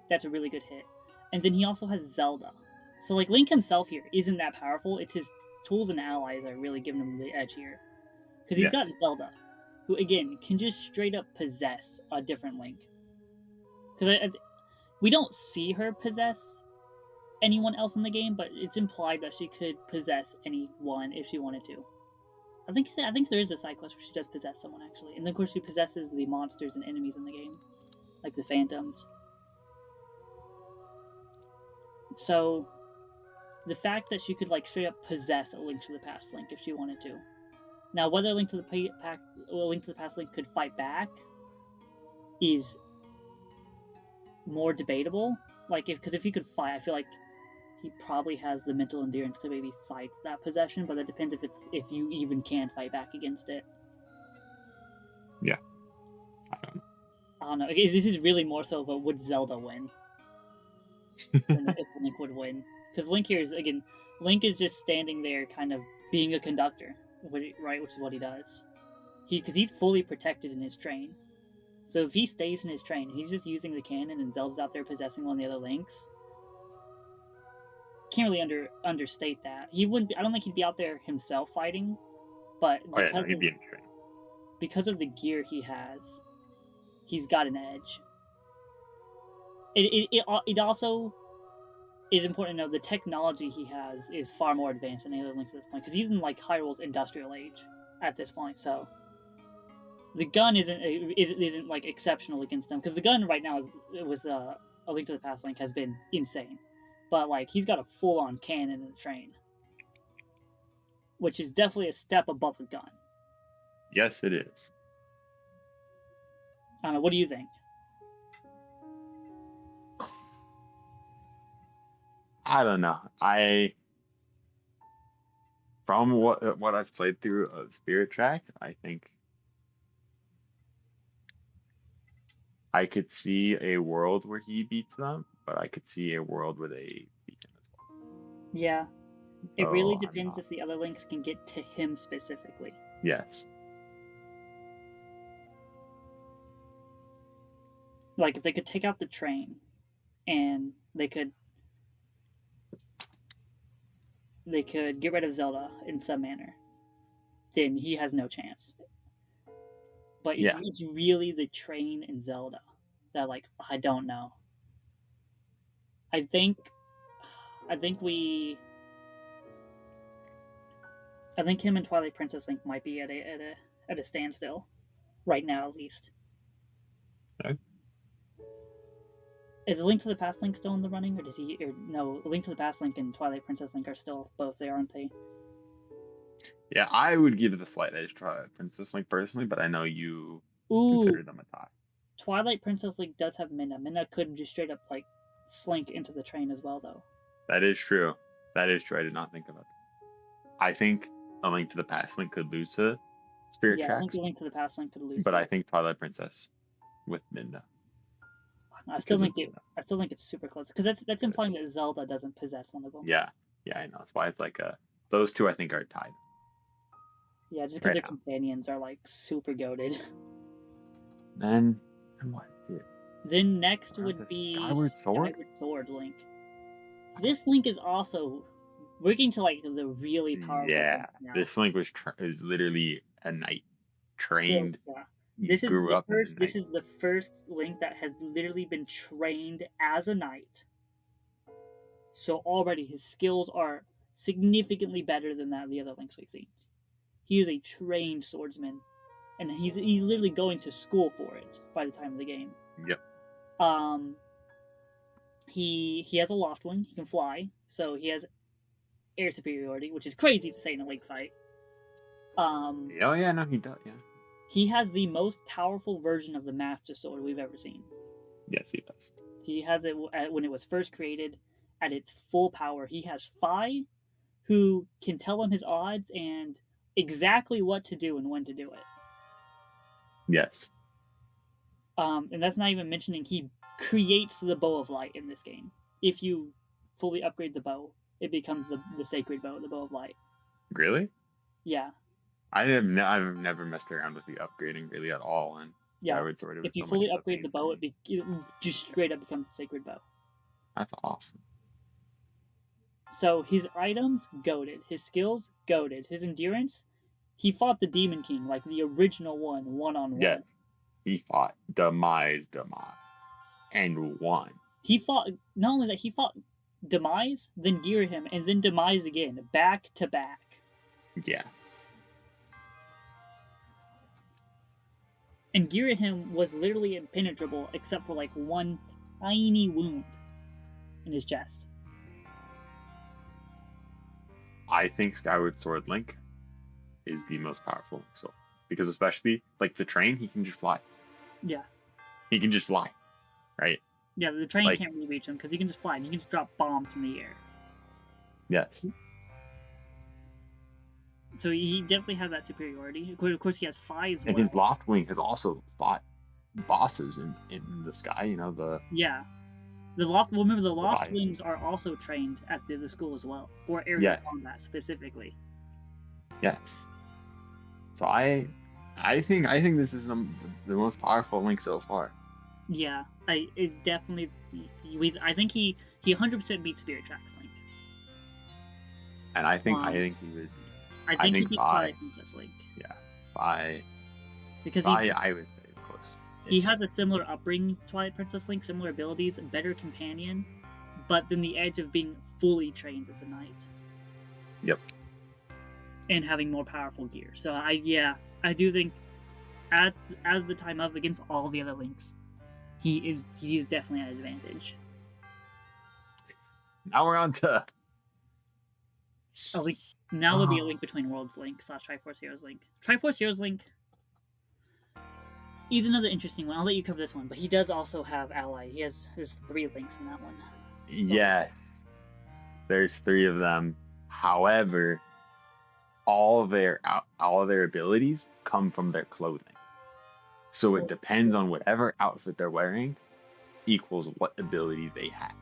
Speaker 1: that's a really good hit. And then he also has Zelda. So like Link himself here isn't that powerful. It's his tools and allies that are really giving him the edge here. because he's got Zelda, who again can just straight up possess a different Link. Because we don't see her possess anyone else in the game, but it's implied that she could possess anyone if she wanted to. I think there is a side quest where she does possess someone actually, and then of course she possesses the monsters and enemies in the game, like the phantoms. So the fact that she could like straight up possess a Link to the Past Link if she wanted to. Now whether Link to the Past Link could fight back is more debatable. Like because if he could fight, I feel like he probably has the mental endurance to maybe fight that possession, but that depends if you even can fight back against it.
Speaker 2: Yeah.
Speaker 1: I don't know. This is really more so of a would Zelda win than if Link would win. Because Link here is, again, Link is just standing there kind of being a conductor, right? Which is what he does. Because he's fully protected in his train. So if he stays in his train, he's just using the cannon and Zelda's out there possessing one of the other Links. Can't really understate that. He wouldn't be, I don't think he'd be out there himself fighting, but because of the gear he has, he's got an edge. It also is important to know the technology he has is far more advanced than any other Links at this point, because he's in like Hyrule's industrial age at this point. So the gun isn't like exceptional against him, because the gun right now with a Link to the Past Link has been insane, but like he's got a full-on cannon in the train, which is definitely a step above a gun.
Speaker 2: Yes, it is.
Speaker 1: I don't know. What do you think?
Speaker 2: I don't know. From what I've played through of Spirit Track, I think I could see a world where he beats them, but I could see a world where they beat him as well.
Speaker 1: Yeah. It really depends if the other Links can get to him specifically.
Speaker 2: Yes.
Speaker 1: Like, if they could take out the train, and they could get rid of Zelda in some manner, then he has no chance. But it's really the train and Zelda that, like, I don't know. I think him and Twilight Princess Link might be at a standstill right now, at least.
Speaker 2: Okay.
Speaker 1: Is a Link to the Past Link still in the running, or does he? Or no, Link to the Past Link and Twilight Princess Link are still both there, aren't they?
Speaker 2: Yeah, I would give the slight edge to Twilight Princess Link personally, but I know you consider them a tie.
Speaker 1: Twilight Princess Link does have Minna. Minna could just straight up like slink into the train as well, though.
Speaker 2: That is true. I did not think about that. I think a Link to the Past Link could lose to Spirit Tracks.
Speaker 1: I think a Link to the Past Link could lose.
Speaker 2: But I think Twilight Princess with Minna.
Speaker 1: I still think it's super close, because that's implying that Zelda doesn't possess one of them.
Speaker 2: Yeah, I know. That's why it's like those two I think are tied.
Speaker 1: Yeah, just because their companions are like super goated.
Speaker 2: Then what?
Speaker 1: Then next would be Skyward Sword Link. This Link is also getting to like the really powerful.
Speaker 2: Yeah, this Link is literally a knight trained.
Speaker 1: Yeah. This is the first Link that has literally been trained as a knight. So already his skills are significantly better than that of the other Links we've seen. He is a trained swordsman, and he's literally going to school for it by the time of the game.
Speaker 2: Yep.
Speaker 1: He has a loft wing. He can fly, so he has air superiority, which is crazy to say in a Link fight.
Speaker 2: No, he does. Yeah.
Speaker 1: He has the most powerful version of the Master Sword we've ever seen.
Speaker 2: Yes, he does.
Speaker 1: He has it when it was first created at its full power. He has Fi, who can tell him his odds and exactly what to do and when to do it.
Speaker 2: Yes.
Speaker 1: And that's not even mentioning he creates the Bow of Light in this game. If you fully upgrade the bow, it becomes the sacred bow, the Bow of Light.
Speaker 2: Really?
Speaker 1: Yeah.
Speaker 2: I've never messed around with the upgrading really at all, and Skyward Sword.
Speaker 1: If you fully upgrade the bow, it just straight up becomes the sacred bow.
Speaker 2: That's awesome.
Speaker 1: So his items goated, his skills goated, his endurance. he fought the Demon King, like the original one on one.
Speaker 2: Yes. He fought Demise, and won.
Speaker 1: He fought, not only that, he fought Demise, then Girahim, and then Demise again, back to back.
Speaker 2: Yeah.
Speaker 1: And Girahim was literally impenetrable except for like one tiny wound in his chest.
Speaker 2: I think Skyward Sword Link is the most powerful Link Soul. Because especially, like, the train, he can just fly.
Speaker 1: Yeah.
Speaker 2: He can just fly, right?
Speaker 1: Yeah, the train can't really reach him because he can just fly. He can just drop bombs from the air.
Speaker 2: Yes.
Speaker 1: So he definitely has that superiority. Of course, he has Fi as well.
Speaker 2: And his Loft Wing has also fought bosses in the sky, you know, the...
Speaker 1: Yeah. Remember, the Lost Wings are also trained at the school as well, for aerial combat specifically.
Speaker 2: Yes. So I think this is the most powerful Link so far.
Speaker 1: Yeah, I think he 100% beats Spirit Tracks Link.
Speaker 2: And I think he would.
Speaker 1: I think he beats Twilight Princess Link.
Speaker 2: Yeah, I would say it's close.
Speaker 1: He has a similar upbringing to Twilight Princess Link, similar abilities, better companion, but then the edge of being fully trained as a knight.
Speaker 2: Yep.
Speaker 1: And having more powerful gear. So I do think as the time up against all the other Links, he's definitely an advantage.
Speaker 2: Now we're on to
Speaker 1: now there'll be a Link Between Worlds Link / Triforce Heroes Link. Triforce Heroes Link is another interesting one. I'll let you cover this one, but he does also have Ally. There's 3 Links in that one.
Speaker 2: Yes, there's 3 of them. However, all of their abilities come from their clothing. So it depends on whatever outfit they're wearing equals what ability they have.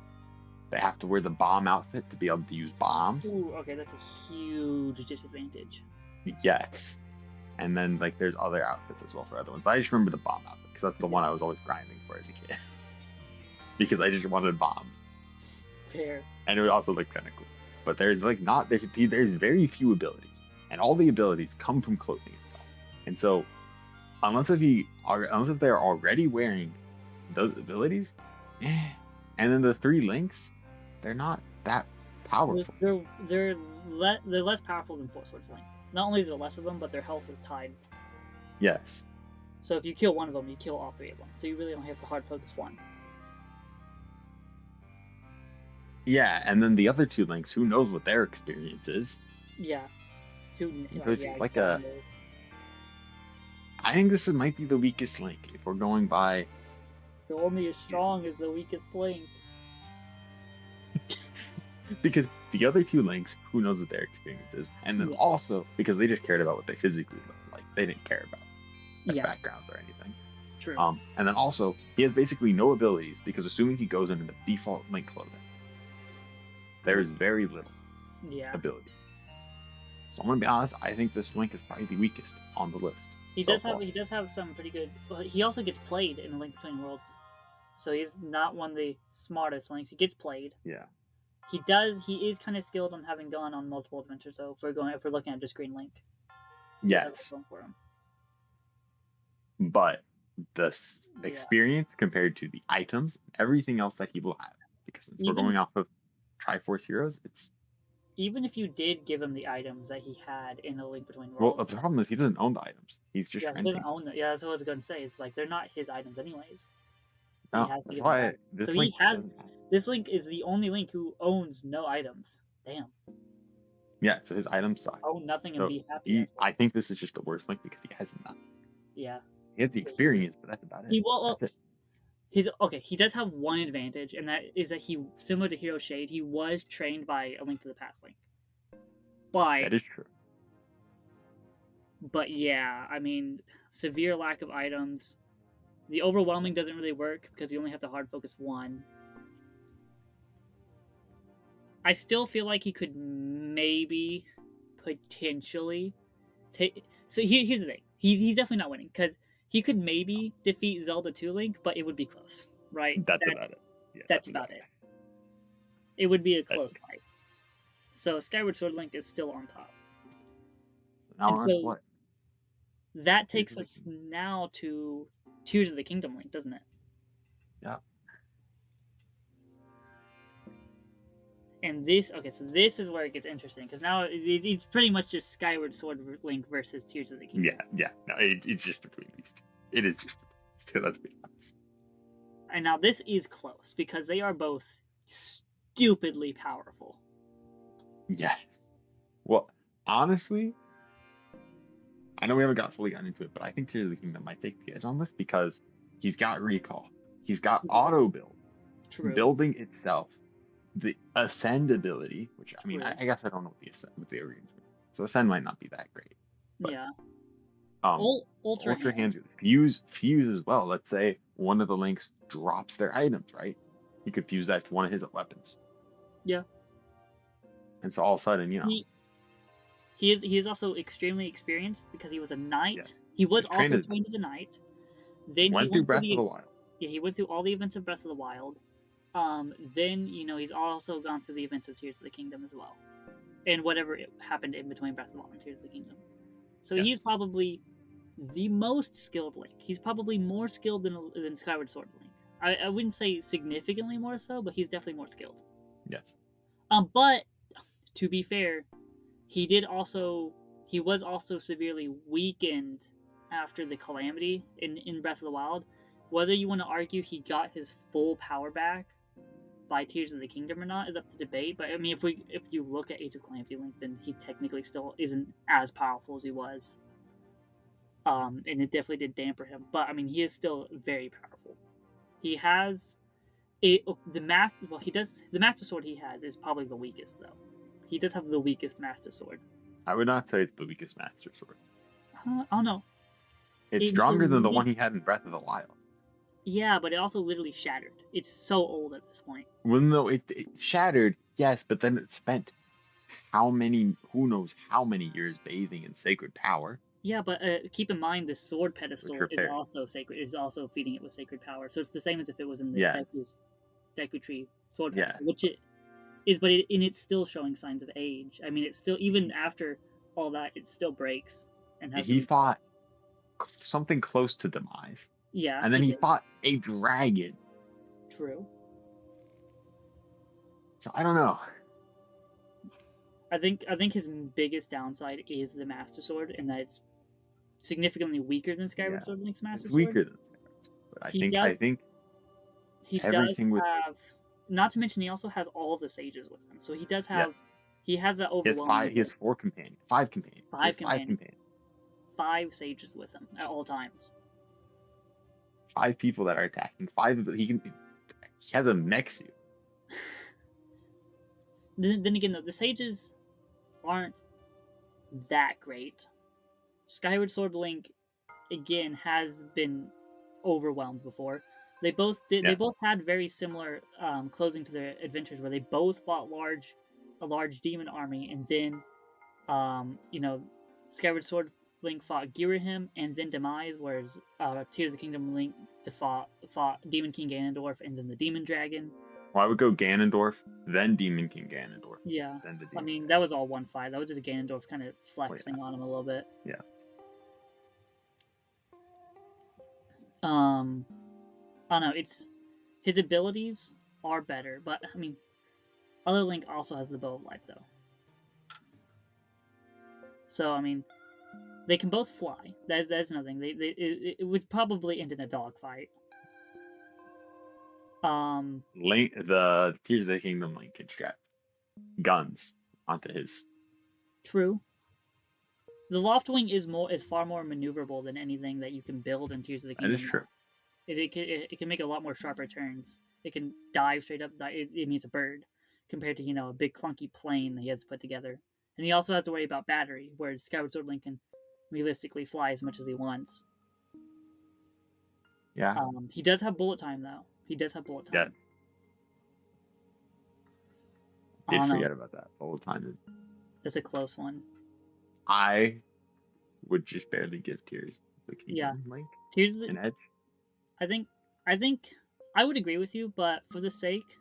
Speaker 2: They have to wear the bomb outfit to be able to use bombs.
Speaker 1: Ooh, okay, that's a huge disadvantage.
Speaker 2: Yes. And then, like, there's other outfits as well for other ones. But I just remember the bomb outfit, because that's the one I was always grinding for as a kid. Because I just wanted bombs.
Speaker 1: Fair.
Speaker 2: And it would also look kind of cool. But there's, like, there's very few abilities. And all the abilities come from clothing itself. And so, unless if they're already wearing those abilities, and then the 3 Links, they're not that powerful.
Speaker 1: They're less powerful than Four Swords Link. Not only is there less of them, but their health is tied.
Speaker 2: Yes.
Speaker 1: So if you kill one of them, you kill all 3 of them. So you really only have to hard focus one.
Speaker 2: Yeah, and then the other 2 Links, who knows what their experience is?
Speaker 1: Yeah.
Speaker 2: So it's just like a... I think this might be the weakest Link, if we're going by...
Speaker 1: You're only as strong as the weakest Link.
Speaker 2: Because the other 2 Links, who knows what their experience is? And then also, because they just cared about what they physically looked like. They didn't care about their backgrounds or anything.
Speaker 1: True.
Speaker 2: And then also, he has basically no abilities, because assuming he goes into the default Link clothing, there's very little ability. So I'm gonna be honest, I think this Link is probably the weakest on the list.
Speaker 1: He does have some pretty good. Well, he also gets played in the Link Between Worlds, so he's not one of the smartest Links. He gets played.
Speaker 2: Yeah.
Speaker 1: He is kind of skilled on having gone on multiple adventures, though. If we're looking at just Green Link.
Speaker 2: Yes.
Speaker 1: For him.
Speaker 2: But the experience compared to the items, everything else that he will have, because since we're going off of Triforce Heroes, it's...
Speaker 1: Even if you did give him the items that he had in A Link Between Worlds...
Speaker 2: Well, the problem is he doesn't own the items. He's just renting.
Speaker 1: He doesn't own them. Yeah, that's what I was going to say. It's like, they're not his items anyways.
Speaker 2: No, that's why this Link...
Speaker 1: This Link is the only Link who owns no items. Damn.
Speaker 2: Yeah, so his items suck.
Speaker 1: Own nothing and be happy.
Speaker 2: I think this is just the worst Link because he has nothing.
Speaker 1: Yeah.
Speaker 2: He has the experience, but that's about it.
Speaker 1: He does have one advantage, and that is that he, similar to Hero Shade, he was trained by A Link to the Past Link.
Speaker 2: That is true.
Speaker 1: But yeah, I mean, severe lack of items. The overwhelming doesn't really work because you only have to hard focus one. I still feel like he could maybe potentially take... So here's the thing. He's definitely not winning because he could maybe defeat Zelda 2 Link, but it would be close, right?
Speaker 2: That's about it. Yeah,
Speaker 1: that's about it. It would be a close fight. So Skyward Sword Link is still on top.
Speaker 2: Now we're on what?
Speaker 1: that
Speaker 2: Tears
Speaker 1: takes
Speaker 2: of the
Speaker 1: us
Speaker 2: Kingdom.
Speaker 1: now to Tears of the Kingdom Link, doesn't it?
Speaker 2: Yeah.
Speaker 1: And this, okay, so this is where it gets interesting because now it's pretty much just Skyward Sword Link versus Tears of the Kingdom.
Speaker 2: Yeah. No, it's just between these two. It is just between these two, let's be honest.
Speaker 1: And now this is close because they are both stupidly powerful.
Speaker 2: Yeah. Well, honestly, I know we haven't got fully gotten into it, but I think Tears of the Kingdom might take the edge on this because he's got recall, he's got auto build,
Speaker 1: True.
Speaker 2: building itself, the ascend ability, which I mean,
Speaker 1: True.
Speaker 2: I guess I don't know what the arena is. So ascend might not be that great. But,
Speaker 1: Yeah.
Speaker 2: Ultra hands, fuse as well. Let's say one of the links drops their items, right? He could fuse that to one of his weapons.
Speaker 1: Yeah.
Speaker 2: And so all of a sudden,
Speaker 1: he is also extremely experienced because he was a knight.
Speaker 2: Yeah.
Speaker 1: He was also trained as a knight. Then
Speaker 2: went through Breath of the Wild.
Speaker 1: Yeah, he went through all the events of Breath of the Wild. Then he's also gone through the events of Tears of the Kingdom as well, and whatever happened in between Breath of the Wild and Tears of the Kingdom. So he's probably the most skilled Link. He's probably more skilled than Skyward Sword Link. I wouldn't say significantly more so, but he's definitely more skilled.
Speaker 2: Yes.
Speaker 1: But to be fair, he was also severely weakened after the calamity in Breath of the Wild. Whether you want to argue he got his full power back by Tears of the Kingdom or not is up to debate. But I mean, if you look at Age of Calamity Link, then he technically still isn't as powerful as he was. And it definitely did damper him. But I mean, he is still very powerful. He has the Master Sword he has is probably the weakest though. He does have the weakest Master Sword.
Speaker 2: I would not say it's the weakest Master Sword.
Speaker 1: I don't know.
Speaker 2: It's stronger than the one he had in Breath of the Wild.
Speaker 1: Yeah, but it also literally shattered. It's so old at this point.
Speaker 2: Well, no, it shattered, yes, but then it spent who knows how many years bathing in sacred power.
Speaker 1: Yeah, but keep in mind the sword pedestal is also sacred. Is also feeding it with sacred power. So it's the same as if it was in the Deku Tree sword pedestal, which it is, but it's still showing signs of age. I mean, it's still, even after all that, it still breaks. And
Speaker 2: he fought something close to demise.
Speaker 1: Yeah,
Speaker 2: and then he fought a dragon.
Speaker 1: True.
Speaker 2: So I don't know.
Speaker 1: I think his biggest downside is the Master Sword, and that it's significantly weaker than Skyward Sword Link's Master Sword.
Speaker 2: Weaker than Skyward, but I think
Speaker 1: he does have. Not to mention, he also has all the sages with him, so he does have. Yes. He has that overwhelming.
Speaker 2: He has five companions. Five companions.
Speaker 1: 5 sages with him at all times.
Speaker 2: 5 people that are attacking. 5 of them. He has a mech suit.
Speaker 1: Then again, though, the sages aren't that great. Skyward Sword Link, again, has been overwhelmed before. They both did. Yeah. They both had very similar closing to their adventures, where they both fought a large demon army, and then, Skyward Sword Link fought Girahim and then Demise, whereas Tears of the Kingdom Link fought Demon King Ganondorf and then the Demon Dragon.
Speaker 2: Well, I would go Ganondorf, then Demon King Ganondorf.
Speaker 1: Yeah.
Speaker 2: Then
Speaker 1: I mean, that was all one fight. That was just Ganondorf kind of flexing on him a little bit.
Speaker 2: Yeah.
Speaker 1: I don't know. His abilities are better, but I mean, other Link also has the Bow of Light though. So I mean, they can both fly. That's another thing. It would probably end in a dogfight.
Speaker 2: Link, the Tears of the Kingdom Link can strap guns onto his.
Speaker 1: True. The Loftwing is far more maneuverable than anything that you can build in Tears of the Kingdom.
Speaker 2: That is true.
Speaker 1: It can make a lot more sharper turns. It can dive straight up. It means a bird, compared to a big clunky plane that he has to put together. And he also has to worry about battery, whereas Skyward Sword Link can realistically fly as much as he wants.
Speaker 2: Yeah.
Speaker 1: He does have bullet time though. He does have bullet time.
Speaker 2: Yeah. Did forget about that. Bullet time.
Speaker 1: That's a close one.
Speaker 2: I would just barely give Tears the Kingdom Link an edge.
Speaker 1: I think I would agree with you, but for the sake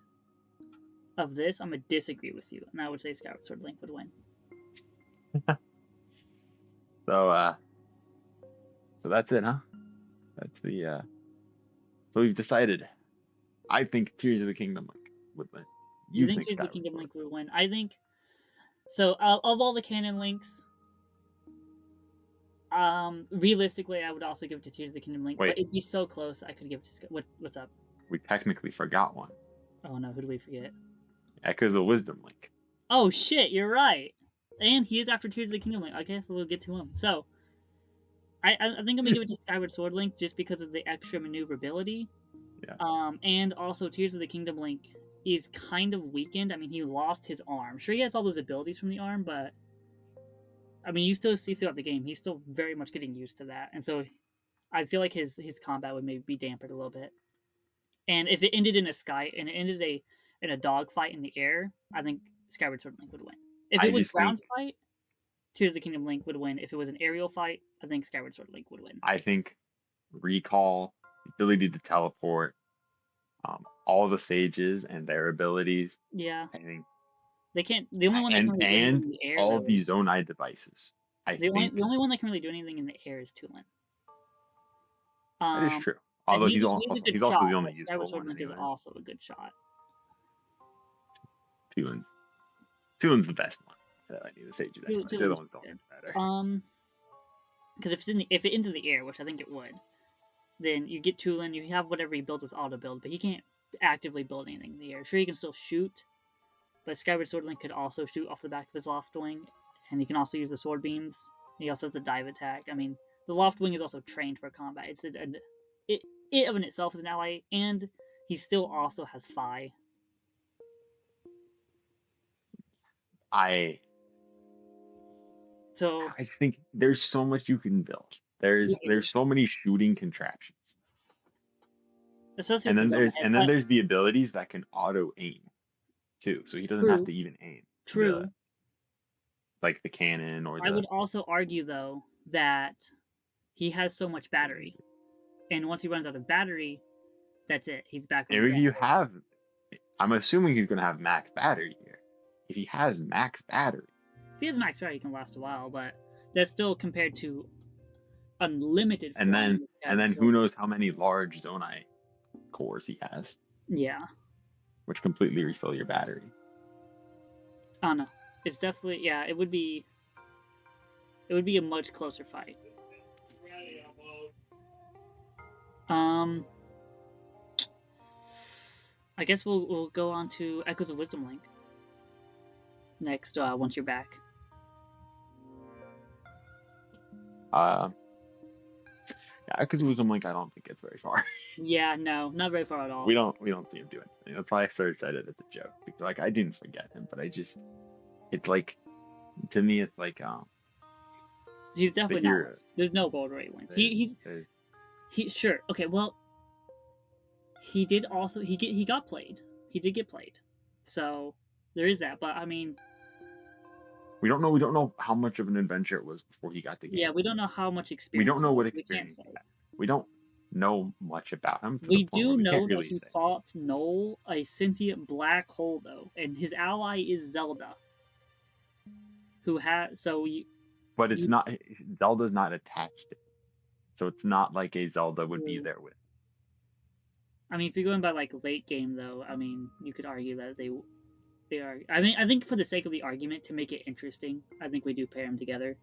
Speaker 1: of this, I'm gonna disagree with you, and I would say Skyward Sword Link would win.
Speaker 2: So So that's it, huh? That's the so we've decided. I think Tears of the Kingdom Link would win.
Speaker 1: You
Speaker 2: You
Speaker 1: think
Speaker 2: think
Speaker 1: Tears of the
Speaker 2: Skyward
Speaker 1: Kingdom
Speaker 2: Sword?
Speaker 1: Link would win? I think so. Of all the canon links, realistically, I would also give it to Tears of the Kingdom Link, but
Speaker 2: Wait,
Speaker 1: it'd be so close. I could give it to what's up?
Speaker 2: we technically forgot one.
Speaker 1: Oh no, who do we forget?
Speaker 2: Echoes of Wisdom Link.
Speaker 1: Oh shit, you're right. And he is after Tears of the Kingdom Link. Okay, so we'll get to him. So I think I'm gonna give it to Skyward Sword Link just because of the extra maneuverability.
Speaker 2: Yeah.
Speaker 1: And also Tears of the Kingdom Link is kind of weakened. I mean, he lost his arm. Sure, he has all those abilities from the arm, but I mean, you still see throughout the game, he's still very much getting used to that, and so I feel like his combat would maybe be dampened a little bit. And if it ended in in a dog fight in the air, I think Skyward Sword Link would win. If
Speaker 2: I
Speaker 1: it was
Speaker 2: just
Speaker 1: ground
Speaker 2: think
Speaker 1: fight, Tears of the Kingdom Link would win. If it was an aerial fight, I think Skyward Sword Link would win.
Speaker 2: I think recall, ability to teleport, all the sages and their abilities.
Speaker 1: Yeah,
Speaker 2: I think
Speaker 1: they can't. The only one that can really do anything in the air,
Speaker 2: all
Speaker 1: though,
Speaker 2: the Zonai devices. I think
Speaker 1: the only one that can really do anything in the air is Tulin.
Speaker 2: that is
Speaker 1: Um,
Speaker 2: true.
Speaker 1: and
Speaker 2: Although
Speaker 1: he's a good
Speaker 2: he's
Speaker 1: shot,
Speaker 2: also the only
Speaker 1: but Skyward
Speaker 2: useful
Speaker 1: Sword
Speaker 2: one
Speaker 1: Link is
Speaker 2: anyway.
Speaker 1: also a good shot.
Speaker 2: Tulin's the best one. I need to say that.
Speaker 1: Tulin's
Speaker 2: The other ones don't
Speaker 1: good.
Speaker 2: matter.
Speaker 1: Because if it into the air, which I think it would, then you get Tulin. You have whatever he built as auto build, but he can't actively build anything in the air. Sure, he can still shoot, but Skyward Sword Link could also shoot off the back of his Loft Wing, and he can also use the sword beams. He also has the dive attack. I mean, the Loft Wing is also trained for combat. It of in itself is an ally, and he still also has Fi. So
Speaker 2: I just think there's so much you can build. There's so many shooting contraptions.
Speaker 1: especially
Speaker 2: And
Speaker 1: if
Speaker 2: then
Speaker 1: the
Speaker 2: there's the abilities that can auto aim too. So he doesn't have to even aim.
Speaker 1: True.
Speaker 2: Like the cannon or
Speaker 1: I would also argue though that he has so much battery, and once he runs out of battery, that's it. He's back on the ground.
Speaker 2: I'm assuming he's gonna have max battery here. If he has max battery.
Speaker 1: If he has max battery, he can last a while, but that's still compared to unlimited.
Speaker 2: And then who knows how many large Zonai cores he has.
Speaker 1: Yeah.
Speaker 2: Which completely refill your battery.
Speaker 1: I don't know. It's definitely it would be a much closer fight. I guess we'll go on to Echoes of Wisdom Link next. Once you're back.
Speaker 2: Because Wisdom Link, I don't think it's very far.
Speaker 1: Yeah, no, not very far at all.
Speaker 2: We don't see him do anything. That's why I sort of said it as a joke. Because, like, I didn't forget him, but it's like, to me, it's like
Speaker 1: he's definitely not. There's no gold where he wins. He's sure. Okay, well, he did also he got played. He did get played, so there is that. But I mean,
Speaker 2: we don't know how much of an adventure it was before he got the game.
Speaker 1: Yeah, we don't know how much experience.
Speaker 2: We don't know what experience he had. We don't know much about him.
Speaker 1: We do know that he fought Noel, a sentient black hole, though, and his ally is Zelda, who has
Speaker 2: But it's not. Zelda's not attached to it, so it's not like a Zelda would be there with.
Speaker 1: I mean, if you're going by like late game, though, I mean, you could argue that they are. I mean, I think for the sake of the argument, to make it interesting, I think we do pair them together.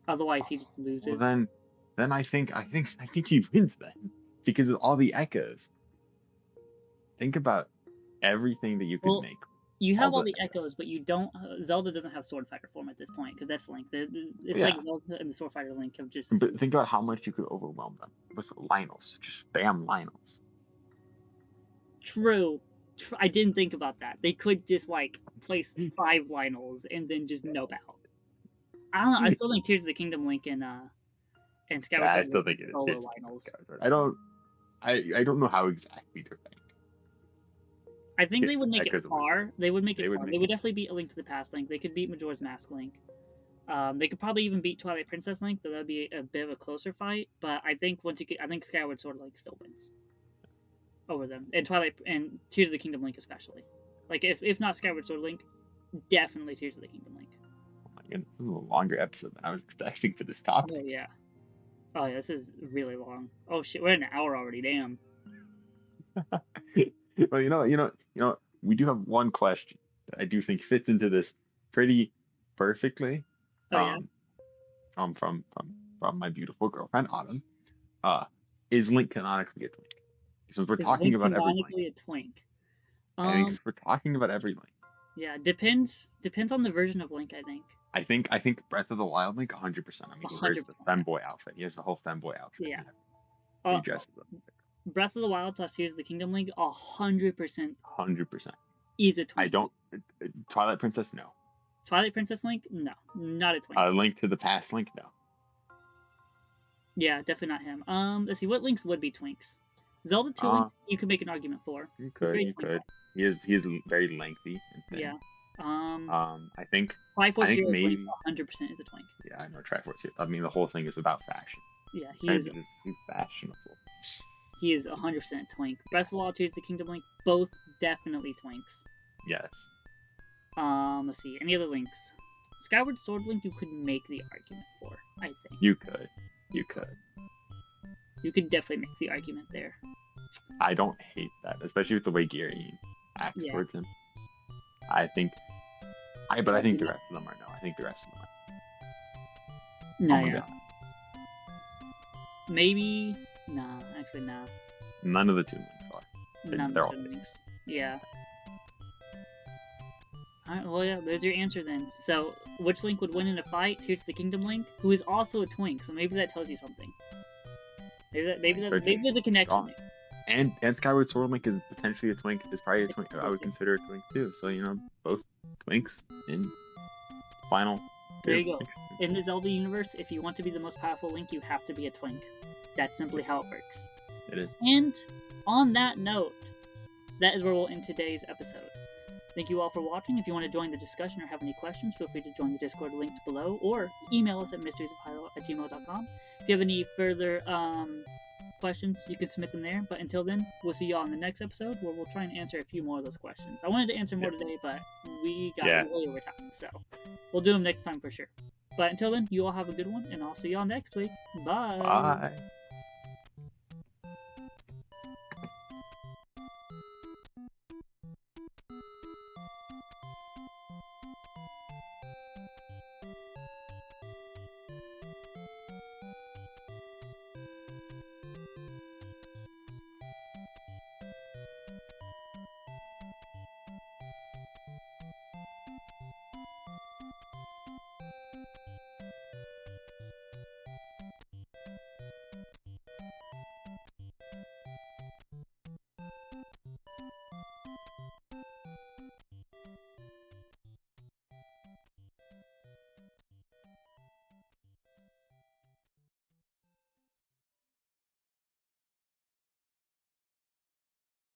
Speaker 1: Otherwise, he just loses.
Speaker 2: Well, then I think he wins then because of all the echoes. Think about everything that you could make.
Speaker 1: You have all the echoes, but you don't. Zelda doesn't have Sword Fighter form at this point because that's Link. It's like Zelda and the Sword Fighter Link have just.
Speaker 2: But think about how much you could overwhelm them with Lynels. Just spam Lynels.
Speaker 1: True. I didn't think about that. They could just like place 5 Lynels and then just nope out. I don't know. I still think Tears of the Kingdom Link and Skyward Sword.
Speaker 2: I still think it's
Speaker 1: Lynels.
Speaker 2: I don't know how exactly they're playing.
Speaker 1: I think they would make it far. They would make it far. They would definitely beat A Link to the Past Link. They could beat Majora's Mask Link. They could probably even beat Twilight Princess Link, though that'd be a bit of a closer fight. But I think I think Skyward Sword Link still wins over them, and Twilight and Tears of the Kingdom Link especially. Like if not Skyward Sword Link, definitely Tears of the Kingdom Link.
Speaker 2: Oh my goodness, this is a longer episode than I was expecting for this topic.
Speaker 1: Oh yeah. Oh yeah, this is really long. Oh shit, we're at an hour already. Damn.
Speaker 2: Well, we do have one question that I do think fits into this pretty perfectly.
Speaker 1: Oh yeah.
Speaker 2: Um, from my beautiful girlfriend Autumn. Uh, is Link canonically a twink? Since we're
Speaker 1: Is
Speaker 2: talking
Speaker 1: Link
Speaker 2: about every Link,
Speaker 1: canonically a twink?
Speaker 2: I think
Speaker 1: Um,
Speaker 2: since we're talking about every Link,
Speaker 1: yeah, depends on the version of Link. I think.
Speaker 2: I think Breath of the Wild Link 100%. I mean,
Speaker 1: A
Speaker 2: he
Speaker 1: hundred
Speaker 2: wears the
Speaker 1: percent.
Speaker 2: femboy outfit. He has the whole femboy outfit.
Speaker 1: Yeah.
Speaker 2: He
Speaker 1: Uh,
Speaker 2: dresses up
Speaker 1: Breath of the Wild / Tears of the Kingdom Link, 100%
Speaker 2: 100%.
Speaker 1: is a
Speaker 2: I
Speaker 1: twink.
Speaker 2: don't. Twilight Princess, no.
Speaker 1: Twilight Princess Link, no, not a twink.
Speaker 2: Link to the Past Link, no.
Speaker 1: Yeah, definitely not him. Let's see, what links would be twinks? Zelda 2
Speaker 2: Uh,
Speaker 1: Link, you could make an argument for.
Speaker 2: you
Speaker 1: It's
Speaker 2: could,
Speaker 1: very
Speaker 2: you
Speaker 1: twink.
Speaker 2: could. He is very lengthy and thin.
Speaker 1: Yeah.
Speaker 2: I think
Speaker 1: Triforce Heroes
Speaker 2: maybe.
Speaker 1: Link 100% is a twink.
Speaker 2: Yeah, I know Triforce. I mean, the whole thing is about fashion.
Speaker 1: Yeah,
Speaker 2: Is fashionable.
Speaker 1: he is 100% twink. Breath of the Wild, Tears of the Kingdom Link, both definitely twinks.
Speaker 2: Yes.
Speaker 1: Let's see, any other links? Skyward Sword Link, you could make the argument for, I think.
Speaker 2: You could. You could.
Speaker 1: You could definitely make the argument there.
Speaker 2: I don't hate that, especially with the way Gary acts
Speaker 1: Yeah.
Speaker 2: towards him. I think the rest of them are no. I think the rest of them are.
Speaker 1: No,
Speaker 2: Oh my
Speaker 1: yeah.
Speaker 2: God.
Speaker 1: Maybe. Nah, actually, nah.
Speaker 2: None of the two links are.
Speaker 1: None
Speaker 2: They're
Speaker 1: of
Speaker 2: all
Speaker 1: the links. Yeah. Alright, well, yeah, there's your answer then. So, which Link would win in a fight? Tears of the Kingdom Link, who is also a twink, so maybe that tells you something. Maybe there's a connection there.
Speaker 2: And Skyward Sword Link is potentially a twink. Is probably a twink. I would consider a twink too. So both twinks in final.
Speaker 1: There you go. In the Zelda universe, if you want to be the most powerful Link, you have to be a twink. That's simply how it works.
Speaker 2: It is.
Speaker 1: And on that note, that is where we'll end today's episode. Thank you all for watching. If you want to join the discussion or have any questions, feel free to join the Discord linked below, or email us at mysteriesofhyrule@gmail.com. If you have any further questions, you can submit them there. But until then, we'll see you all in the next episode, where we'll try and answer a few more of those questions. I wanted to answer more today, but we got way over time, so we'll do them next time for sure. But until then, you all have a good one, and I'll see y'all next week. Bye!
Speaker 2: Bye.